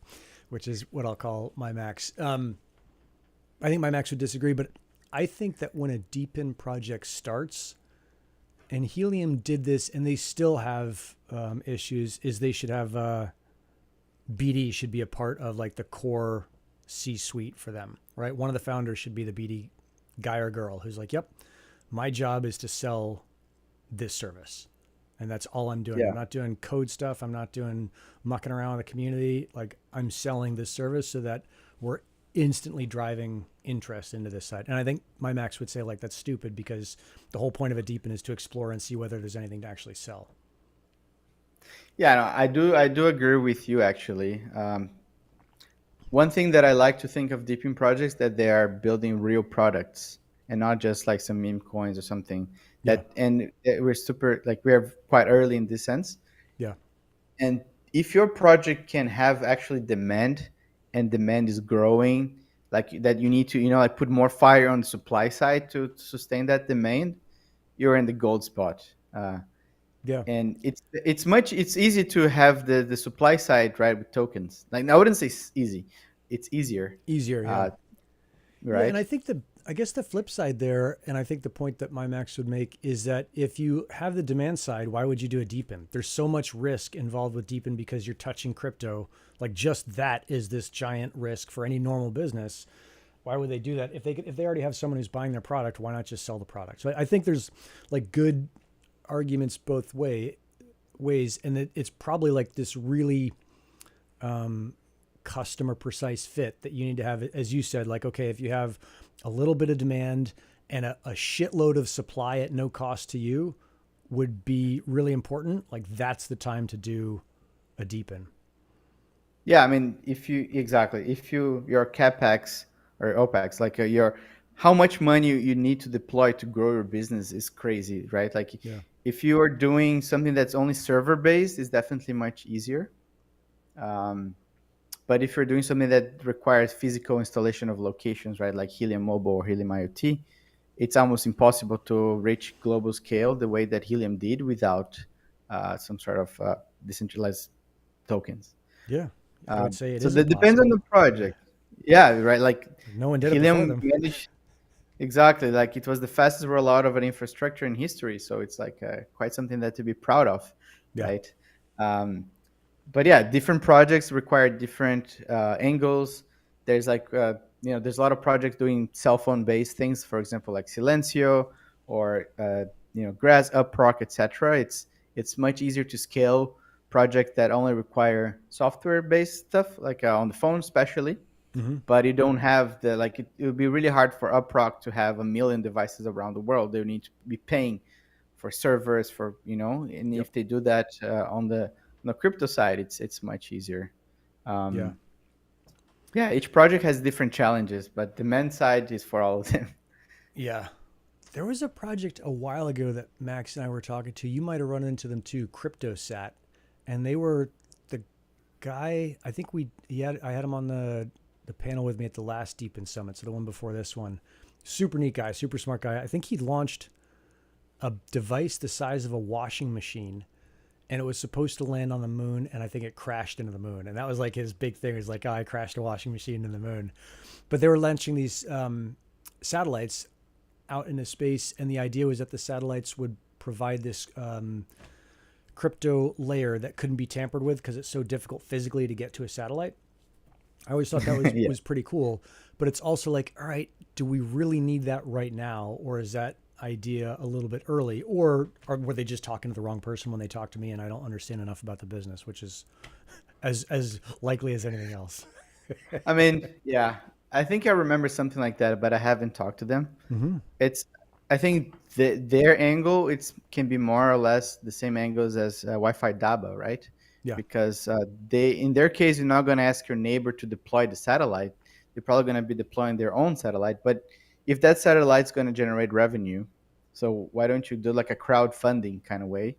which is what I'll call my Max. I think my Max would disagree, but I think that when a DePIN project starts, and Helium did this, and they still have issues, is they should have BD should be a part of like the core C-suite for them, right? One of the founders should be the BD guy or girl who's like, yep, my job is to sell this service. And that's all I'm doing. I'm Yeah. not doing code stuff. I'm not doing mucking around with the community. Like I'm selling this service so that we're instantly driving interest into this side. And I think my Max would say like that's stupid because the whole point of a DePIN is to explore and see whether there's anything to actually sell. Yeah, no, I do agree with you actually. One thing that I like to think of DePIN projects that they are building real products and not just like some meme coins or something. Yeah. We're super, like we're quite early in this sense. Yeah. And if your project can have actually demand, and demand is growing, like that, you need to like put more fire on the supply side to sustain that demand, you're in the gold spot. Yeah. And it's easy to have the supply side right with tokens. Like I wouldn't say easy, it's easier, Easier. Yeah. uh, Yeah, and right? I guess the flip side there, and I think the point that my Max would make is that if you have the demand side, why would you do a DePIN? There's so much risk involved with DePIN because you're touching crypto. Like just that is this giant risk for any normal business. Why would they do that? If they already have someone who's buying their product, why not just sell the product? So I think there's like good arguments both ways, and it's probably like this really customer precise fit that you need to have, as you said, like, okay, if you have a little bit of demand and a shitload of supply at no cost to you would be really important. Like that's the time to do a DePIN. Yeah, I mean, if your capex or opex, like your how much money you need to deploy to grow your business is crazy, right? Like Yeah. if you are doing something that's only server based, it's definitely much easier. um, but if you're doing something that requires physical installation of locations, right, like Helium Mobile or Helium IoT, it's almost impossible to reach global scale the way that Helium did without some sort of decentralized tokens. Yeah. I would say it So is that depends on impossible. the project. Yeah, right. Like No one did it before Helium them. managed exactly. Like it was the fastest rollout of an infrastructure in history. So it's like quite something that to be proud of, Yeah. right? Um, but yeah, different projects require different angles. There's there's a lot of projects doing cell phone based things. For example, like Silencio or Grass, Uprock, etc. It's much easier to scale projects that only require software based stuff, like on the phone, especially. Hmm. But you don't have it would be really hard for Uprock to have a million devices around the world. They need to be paying for servers and Yep. if they do that on the crypto side, it's much easier. Yeah. um, yeah, each project has different challenges, but demand side is for all of them. Yeah. There was a project a while ago that Max and I were talking to. You might have run into them too, CryptoSat, and they were the guy. I think I had him on the panel with me at the last DePIN Summit, so the one before this one. Super neat guy, super smart guy. I think he launched a device the size of a washing machine, and it was supposed to land on the moon, and I think it crashed into the moon. And that was like his big thing. He's like, oh, I crashed a washing machine into the moon. But they were launching these satellites out into space, and the idea was that the satellites would provide this crypto layer that couldn't be tampered with because it's so difficult physically to get to a satellite. I always thought that was, Yeah. was pretty cool, but it's also like, all right, do we really need that right now? Or is that idea a little bit early? Or were they just talking to the wrong person when they talked to me and I don't understand enough about the business, which is as likely as anything else. I mean, yeah, I think I remember something like that, but I haven't talked to them. Mm-hmm. It's, I think their angle it's can be more or less the same angles as Wi-Fi DABA, right? Yeah. Because they, in their case, you're not going to ask your neighbor to deploy the satellite. They're probably going to be deploying their own satellite. But if that satellite's going to generate revenue, so why don't you do like a crowdfunding kind of way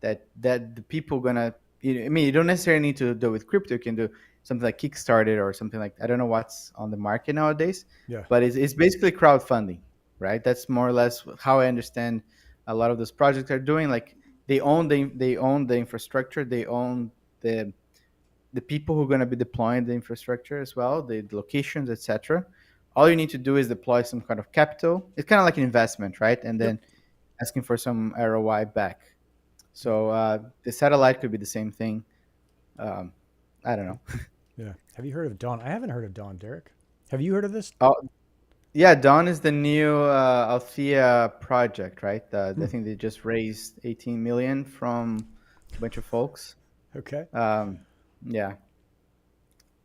that the people gonna, I mean, you don't necessarily need to do it with crypto. You can do something like Kickstarter or something like, I don't know what's on the market nowadays, Yeah. but it's basically crowdfunding, right? That's more or less how I understand a lot of those projects are doing. Like they own the infrastructure, they own the the people who are going to be deploying the infrastructure as well, the locations, etc. All you need to do is deploy some kind of capital. It's kind of like an investment, right? And Yep. then asking for some ROI back. Yep. So the satellite could be the same thing. Um, I don't know. Yeah. Have you heard of Dawn? I haven't heard of Dawn, Derek. Have you heard of this? Oh, yeah, Dawn is the new Althea project, right? I Hmm. think they just raised 18 million from a bunch of folks. Okay. Um, yeah,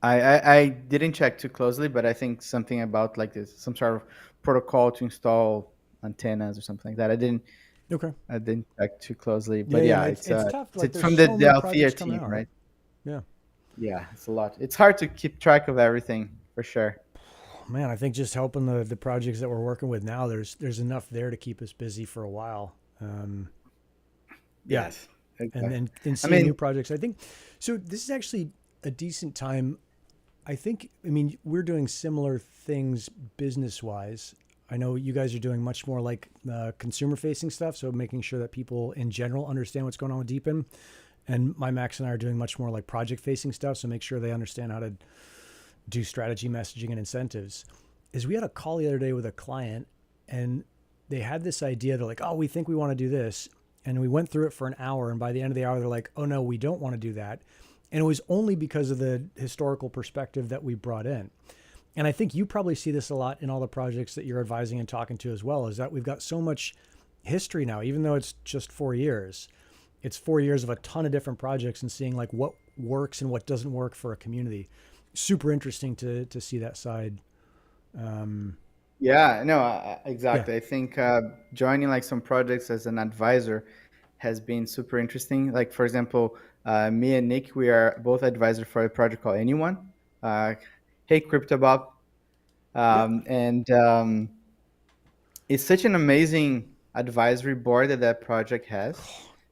I didn't check too closely, but I think something about like this, some sort of protocol to install antennas or something like that. Okay. I didn't check too closely, Yeah, but yeah. yeah, It's tough. Like it's there's from so the many Althea projects coming team, out, right? right? Yeah. Yeah, it's a lot. It's hard to keep track of everything for sure. Man, I think just helping the projects that we're working with now, there's enough there to keep us busy for a while. Yeah, Yes, and exactly. then I seeing new mean, projects. I think so. This is actually a decent time. I think. I mean, we're doing similar things business wise. I know you guys are doing much more like consumer facing stuff, so making sure that people in general understand what's going on with DePIN. And my Max and I are doing much more like project facing stuff, so make sure they understand how to do strategy, messaging, and incentives. Is we had a call the other day with a client, and they had this idea. They're like, "Oh, we think we want to do this," and we went through it for an hour. And by the end of the hour, they're like, "Oh no, we don't want to do that." And it was only because of the historical perspective that we brought in. And I think you probably see this a lot in all the projects that you're advising and talking to as well. Is that we've got so much history now, even though it's just 4 years. It's 4 years of a ton of different projects and seeing like what works and what doesn't work for a community. Super interesting to see that side. Um, yeah, no, yeah, exactly. I think joining like some projects as an advisor has been super interesting. Like for example, me and Nick, we are both advisor for a project called Anyone. Hey, Crypto Bob, yeah, and it's such an amazing advisory board that that project has.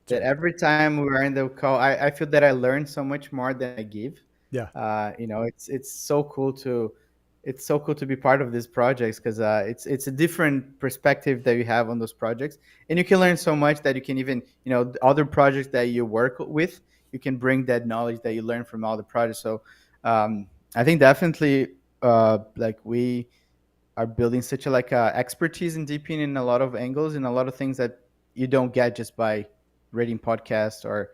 That sorry. every time we are in the call, I feel that I learn so much more than I give. Yeah, It's so cool to be part of these projects because it's a different perspective that you have on those projects, and you can learn so much that you can even the other projects that you work with, you can bring that knowledge that you learn from all the projects. So I think definitely like we are building such a like expertise in DePIN in a lot of angles, in a lot of things that you don't get just by reading podcasts or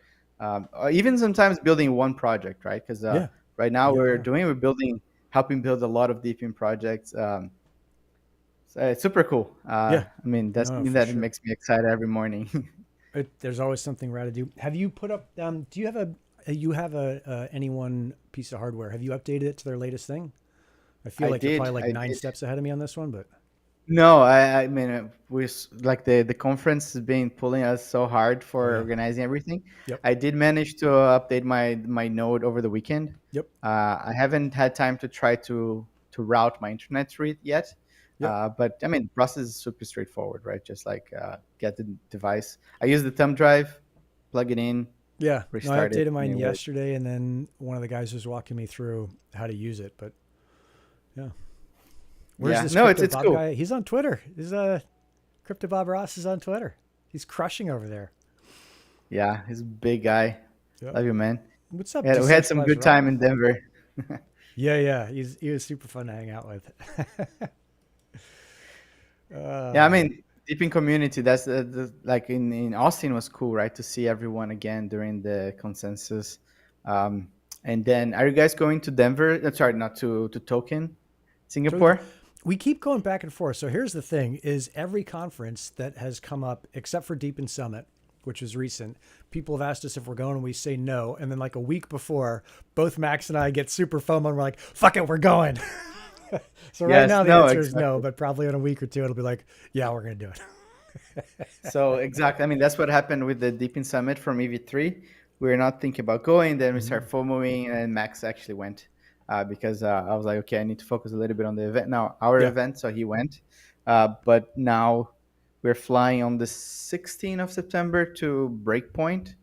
even sometimes building one project, right? Because yeah, right now yeah, yeah, we're building, helping build a lot of DePIN projects. So it's super cool. yeah. I mean, that's No, something for that sure. makes me excited every morning. There's always something rad to do. Have you put up? Do you have a any one piece of hardware? Have you updated it to their latest thing? I feel like you're probably like I nine did. steps ahead of me on this one, but No, I mean, like the conference has been pulling us so hard oh for yeah, organizing everything. yep, I did manage to update my node over the weekend. yep, I haven't had time to try to route my internet read yet, yep. but I mean, the process is super straightforward, right? Just like get the device. I use the thumb drive, plug it in, Yeah, no, I restart it, updated and mine it works. yesterday, and then one of the guys was walking me through how to use it. But yeah, where's Yeah, this no, crypto it's Bob cool. guy? He's on Twitter. Is crypto Bob Ross is on Twitter. He's crushing over there. Yeah, he's a big guy. Yep. Love you, man. What's up, Yeah, we had some decentralized good rock? time in Denver. Yeah, yeah. He was super fun to hang out with. Yeah, I Uh, mean, deep in community, that's like in Austin was cool, right? To see everyone again during the consensus. Um, and then, are you guys going to Denver? Sorry, not to Token, so Singapore? we keep going back and forth. So here's the thing: is every conference that has come up, except for Deep in Summit, which was recent, people have asked us if we're going, and we say no. And then like a week before, both Max and I get super FOMO, and we're like, "Fuck it, we're going." So right Yes, now the no, answer is no, exactly. but probably in a week or two it'll be like, "Yeah, we're gonna do it." So exactly, I mean, that's what happened with the Deep in Summit from EV3. We were not thinking about going, then we Mm-hmm. started FOMOing, and Max actually went because I was like, okay, I need to focus a little bit on the event now, our Yeah. event. So he went, but now we're flying on the 16th of September to Breakpoint,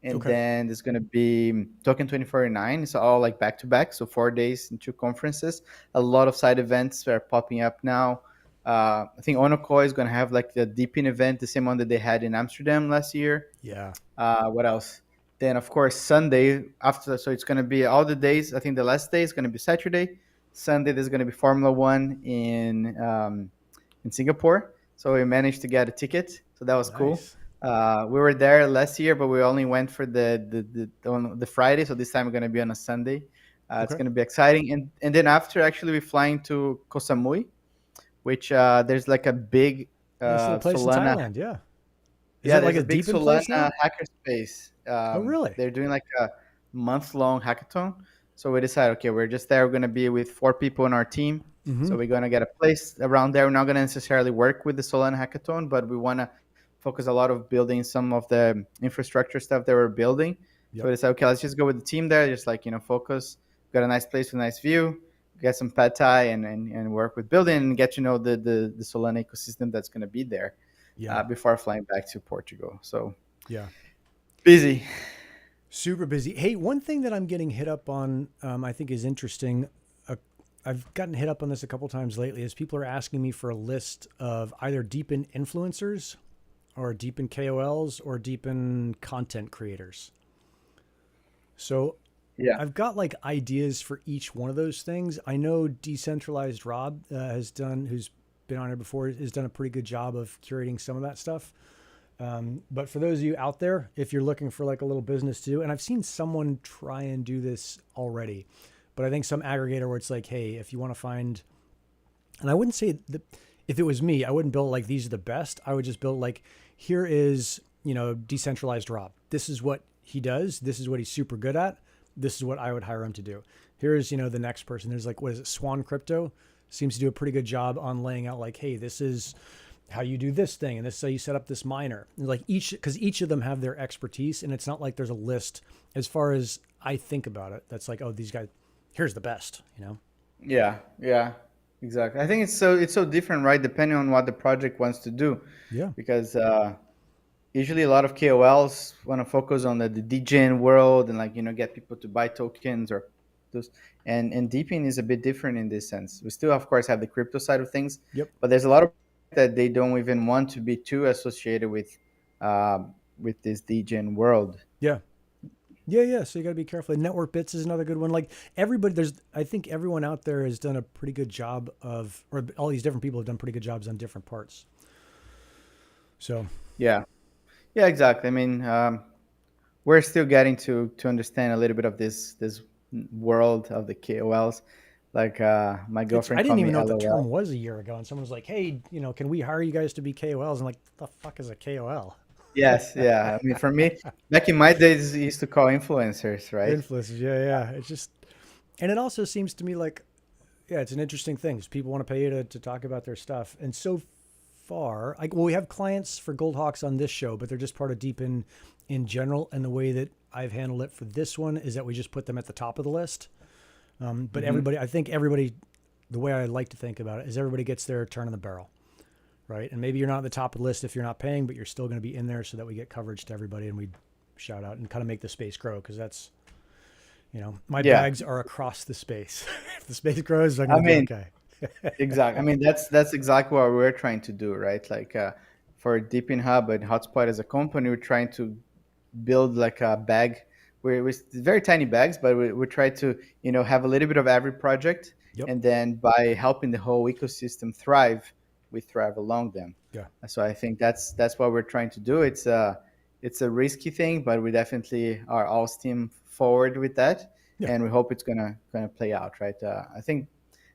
and Okay. then there's gonna be Token 2049. It's all like back to back, so 4 days and two conferences. A lot of side events are popping up now. I think Onocoy is going to have like the DePIN event, the same one that they had in Amsterdam last year. Yeah. What else? Then, of course, Sunday after. So it's going to be all the days. I think the last day is going to be Saturday. Sunday, there's going to be Formula One in Singapore. So we managed to get a ticket. So that was cool. Nice. We were there last year, but we only went for on the Friday. So this time we're going to be on a Sunday. It's Okay. going to be exciting. And then after, actually, we're flying to Koh Samui, which there's like a big Nice little place in Solana. Thailand. Yeah. Is Yeah, it like there's a a big deep in place Solana now? hackerspace. Oh, really? They're doing like a month-long hackathon. So we decided, okay, we're just there. We're gonna be with 4 people on our team. Mm-hmm. So we're gonna get a place around there. We're not gonna necessarily work with the Solana hackathon, but we wanna focus a lot of building some of the infrastructure stuff that we're building. So Yep. we decided, okay, let's just go with the team there. Just like focus. Got a nice place with a nice view. Get some pad thai and work with building and get to know the Solana ecosystem that's gonna be there Yeah. before flying back to Portugal. So Yeah. busy. Super busy. Hey, one thing that I'm getting hit up on, I think is interesting. Uh, I've gotten hit up on this a couple times lately. Is people are asking me for a list of either deep in influencers, or deep in KOLs, or deep in content creators. So Yeah. I've got like ideas for each one of those things. I know Decentralized Rob has done, who's been on here before, has done a pretty good job of curating some of that stuff. But for those of you out there, if you're looking for like a little business to do, and I've seen someone try and do this already, but I think some aggregator where it's like, hey, if you want to find, and I wouldn't say that if it was me, I wouldn't build like these are the best. I would just build like, here is, Decentralized Rob. This is what he does. This is what he's super good at. This is what I would hire him to do. Here's, the next person. There's like, what is it? Swan Crypto seems to do a pretty good job on laying out like, hey, this is how you do this thing, and this is how you set up this miner. And like because each of them have their expertise, and it's not like there's a list as far as I think about it. That's like, oh, these guys, here's the best. Yeah. Yeah. Exactly. I think it's so different, right? Depending on what the project wants to do, Yeah. because usually a lot of KOLs want to focus on the DGen world and like get people to buy tokens or those. And Deepin is a bit different in this sense. We still, of course, have the crypto side of things, Yep. but there's a lot of that they don't even want to be too associated with this DGen world. Yeah. Yeah, yeah. So you got to be careful. Network Bits is another good one. Like everybody, I think everyone out there has done a pretty good job of, or all these different people have done pretty good jobs on different parts. So, Yeah. Yeah, exactly. I mean, we're still getting to understand a little bit of this world of the KOLs. Like my I girlfriend didn't called even me know what the term LOL. was a year ago. And someone was like, hey, can we hire you guys to be KOLs? I'm like, the fuck is a KOL? Yes, yeah. I mean, for me, back in my days, we used to call influencers, right? Influencers. Yeah, yeah. It's just, and it also seems to me like, yeah, it's an interesting thing because people want to pay you to talk about their stuff. And so far, like, well, we have clients for Goldhawks on this show, but they're just part of Deep in general. And the way that I've handled it for this one is that we just put them at the top of the list. But Hmm. everybody, I think everybody, the way I like to think about it is everybody gets their turn in the barrel, right? And maybe you're not at the top of the list if you're not paying, but you're still going to be in there so that we get coverage to everybody and we shout out and kind of make the space grow because that's, my Yeah, bags are across the space. If the space grows, I'm I going to be mean, okay. exactly. I mean, that's exactly what we're trying to do, right? Like for Deepin Hub and Hotspot as a company, we're trying to build like a bag. We're very tiny bags, but we try to have a little bit of every project, Yep. and then by helping the whole ecosystem thrive, we thrive along them. Yeah. So I think that's what we're trying to do. It's a risky thing, but we definitely are all steam forward with that, Yeah. and we hope it's gonna play out, right? I think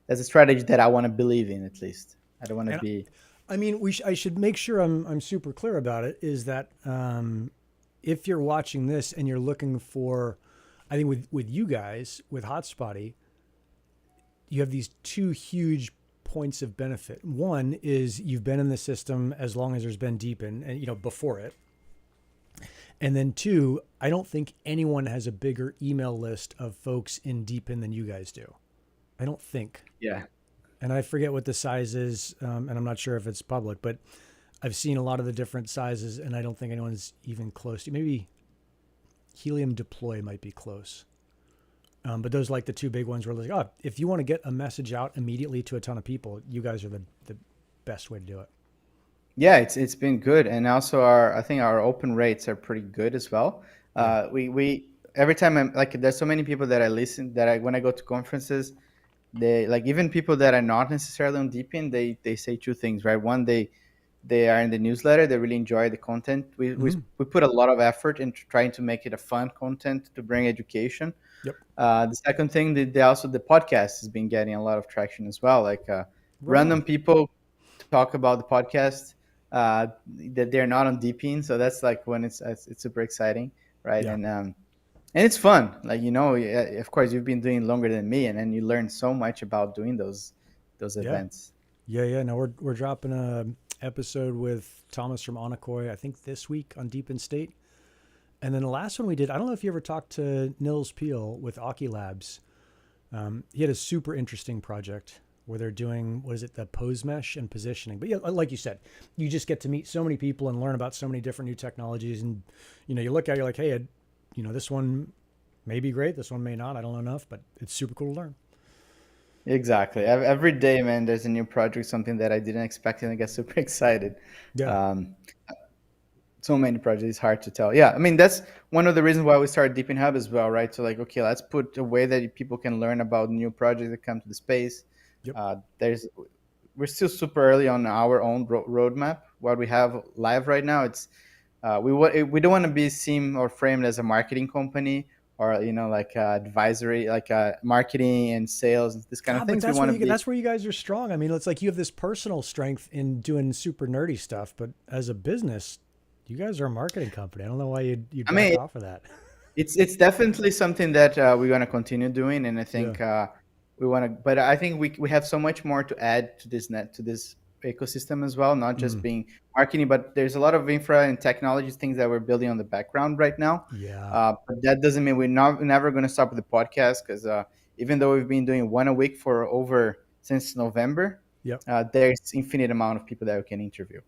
that's a strategy that I want to believe in, at least. I don't want to And be. I mean, I should make sure I'm super clear about it. Is that if you're watching this and you're looking for, I think with you guys with Hotspotty, you have these two huge points of benefit. One is you've been in the system as long as there's been DePIN, and before it. And then two, I don't think anyone has a bigger email list of folks in DePIN than you guys do. I don't think. Yeah. And I forget what the size is, and I'm not sure if it's public, but I've seen a lot of the different sizes, and I don't think anyone's even close to. Maybe Helium Deploy might be close. But those are like the two big ones where like, oh, if you want to get a message out immediately to a ton of people, you guys are the best way to do it. Yeah, it's been good, and also I think our open rates are pretty good as well. Yeah. We every time I'm like, there's so many people that I listen that when I go to conferences, they like, even people that are not necessarily on DePIN, they say two things, right? One, they are in the newsletter, they really enjoy the content. We put a lot of effort into trying to make it a fun content to bring education. Yep. The second thing, they also, the podcast has been getting a lot of traction as well. Like Right random on. people talk about the podcast that they're not on DePIN, so that's like when it's super exciting, right? Yeah. And it's fun. Like, of course, you've been doing longer than me, and then you learn so much about doing those Yeah. events. Yeah. No, we're dropping a episode with Thomas from Onocoy, I think this week on DePIN State. And then the last one we did, I don't know if you ever talked to Nils Peel with Aki Labs. He had a super interesting project where they're doing, what is it, the pose mesh and positioning. But yeah, like you said, you just get to meet so many people and learn about so many different new technologies. And, you look at it, you're like, hey, this one may be great. This one may not. I don't know enough, but it's super cool to learn. Exactly. Every day, man, there's a new project, something that I didn't expect, and I get super excited. Yeah. Um, so many projects, it's hard to tell. Yeah, I mean, that's one of the reasons why we started DePIN Hub as well, right? So like, okay, let's put a way that people can learn about new projects that come to the space. Yep. We're still super early on our own roadmap. What we have live right now, it's we don't want to be seen or framed as a marketing company, or like advisory, like marketing and sales and this kind of But things. We want to be. that's where you guys are strong. I mean, it's like you have this personal strength in doing super nerdy stuff, but as a business, you guys are a marketing company. I don't know why you I back mean, off of that. it's definitely something that we're going to continue doing, and I think we want to. But I think we have so much more to add to this ecosystem as well, not just being marketing, but there's a lot of infra and technology things that we're building on the background right now. Yeah. But that doesn't mean we're never going to stop with the podcast, because even though we've been doing one a week since November, Yep. there's infinite amount of people that we can interview.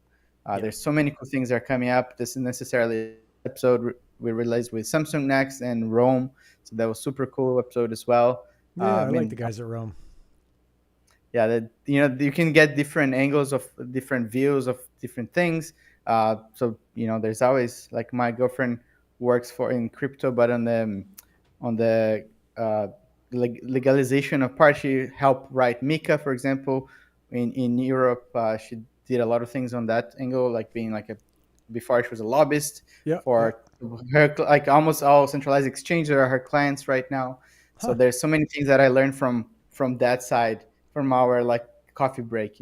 Yeah. There's so many cool things that are coming up. This is necessarily episode we released with Samsung Next and Rome, so that was super cool episode as well. Yeah, I I like mean, the guys at Rome. yeah, that you can get different angles of different views of different things. So there's always, like, my girlfriend works in crypto, but on the legalization of part, she helped write Mika, for example, in Europe. She did a lot of things on that angle, like being like before she was a lobbyist Yeah. for her, like almost all centralized exchanges are her clients right now. So Huh. there's so many things that I learned from that side, from our like coffee break.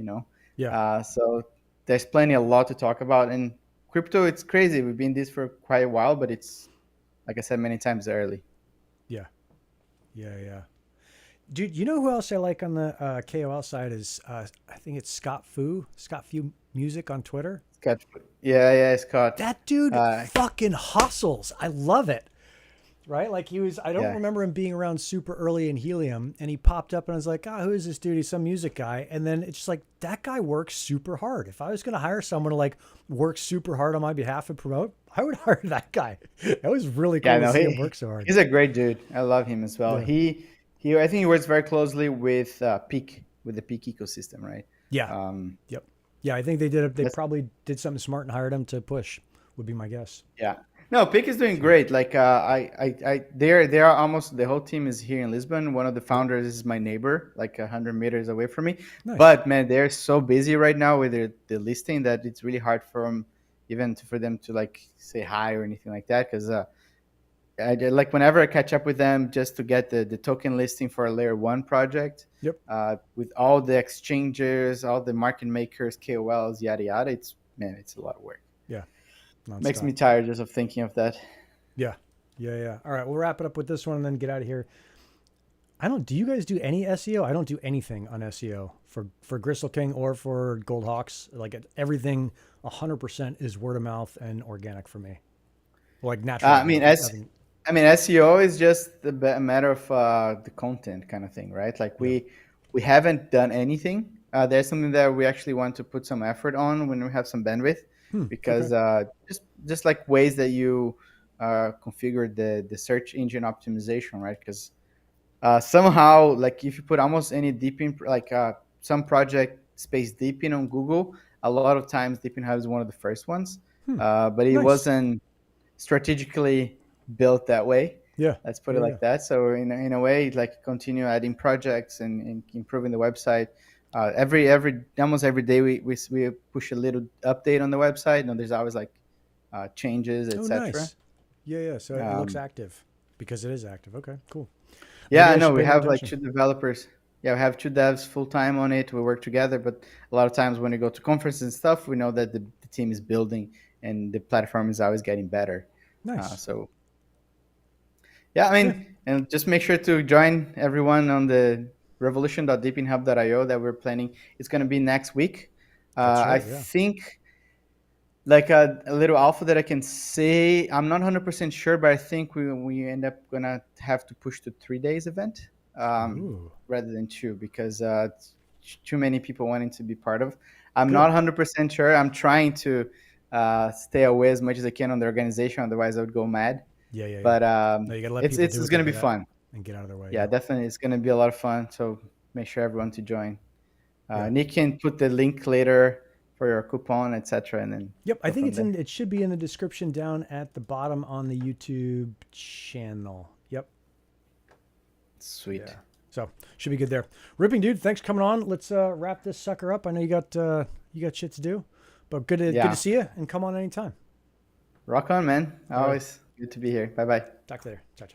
Yeah. So there's a lot to talk about. And crypto, it's crazy. We've been this for quite a while, but it's, like I said many times, early. Yeah. Yeah. Dude, you know who else I like on the KOL side is I think it's Scott Fu Music on Twitter. Scott, yeah, Scott. That dude fucking hustles. I love it. Right? Like I don't remember him being around super early in Helium, and he popped up and I was like, who is this dude? He's some music guy. And then it's just like, that guy works super hard. If I was going to hire someone to like work super hard on my behalf and promote, I would hire that guy. That was really cool to see him work so hard. He's a great dude. I love him as well. Yeah. I think he works very closely with Peak, with the Peak ecosystem, right? Yeah. Yep. Yeah, I think they probably did something smart and hired him to push, would be my guess. Yeah. No, Pick is doing great. Like they are almost the whole team is here in Lisbon. One of the Yep. founders is my neighbor, like 100 meters away from me. Nice. But man, they're so busy right now with the listing that it's really hard for them, for them to like say hi or anything like that. Because like whenever I catch up with them, just to get the token listing for a layer one project, Yep. with all the exchanges, all the market makers, KOLs, yada yada. It's a lot of work. Yeah. Makes Nonstop. me tired just of thinking of that. Yeah. Yeah. Yeah. All right. We'll wrap it up with this one and then get out of here. Do you guys do any SEO? I don't do anything on SEO for Gristle King or for Gold Hawks. Like everything 100% is word of mouth and organic for me. Like natural. SEO is just a matter of the content kind of thing, right? Like we haven't done anything. There's something that we actually want to put some effort on when we have some bandwidth, because just like ways that you configure the search engine optimization, right? Because somehow, like if you put almost any DePIN, like some project space DePIN on Google, a lot of times DePIN Hub is one of the first ones, but it Nice. wasn't strategically built that way. Yeah. Let's put it like that. So in a way, like continue adding projects and improving the website. Almost every day we push a little update on the website. There's always like changes, etc. Nice. Yeah. So it looks active because it is active. Okay, cool. Yeah, I know we have like two developers. Yeah, we have two devs full time on it. We work together, but a lot of times when we go to conferences and stuff, we know that the team is building and the platform is always getting better. Nice. And just make sure to join everyone on the revolution.deepinhub.io that we're planning. It's going to be next week. I think like a little alpha that I can say, I'm not 100% sure, but I think we end up going to have to push to 3 days event rather than 2, because too many people wanting to be part of. I'm not 100% sure. I'm trying to stay away as much as I can on the organization. Otherwise, I would go mad. Yeah. But no, you gotta let it's going to be fun and get out of their way. Yeah, definitely. It's going to be a lot of fun. So make sure everyone to join. Nick can put the link later for your coupon, etc. And then I think it should be in the description down at the bottom on the YouTube channel. Yep. Sweet. Yeah. So should be good there. Ripping, dude. Thanks for coming on. Let's wrap this sucker up. I know you got shit to do, but good to see you, and come on anytime. Rock on, man. Always good to be here. Bye bye. Talk later. Ciao.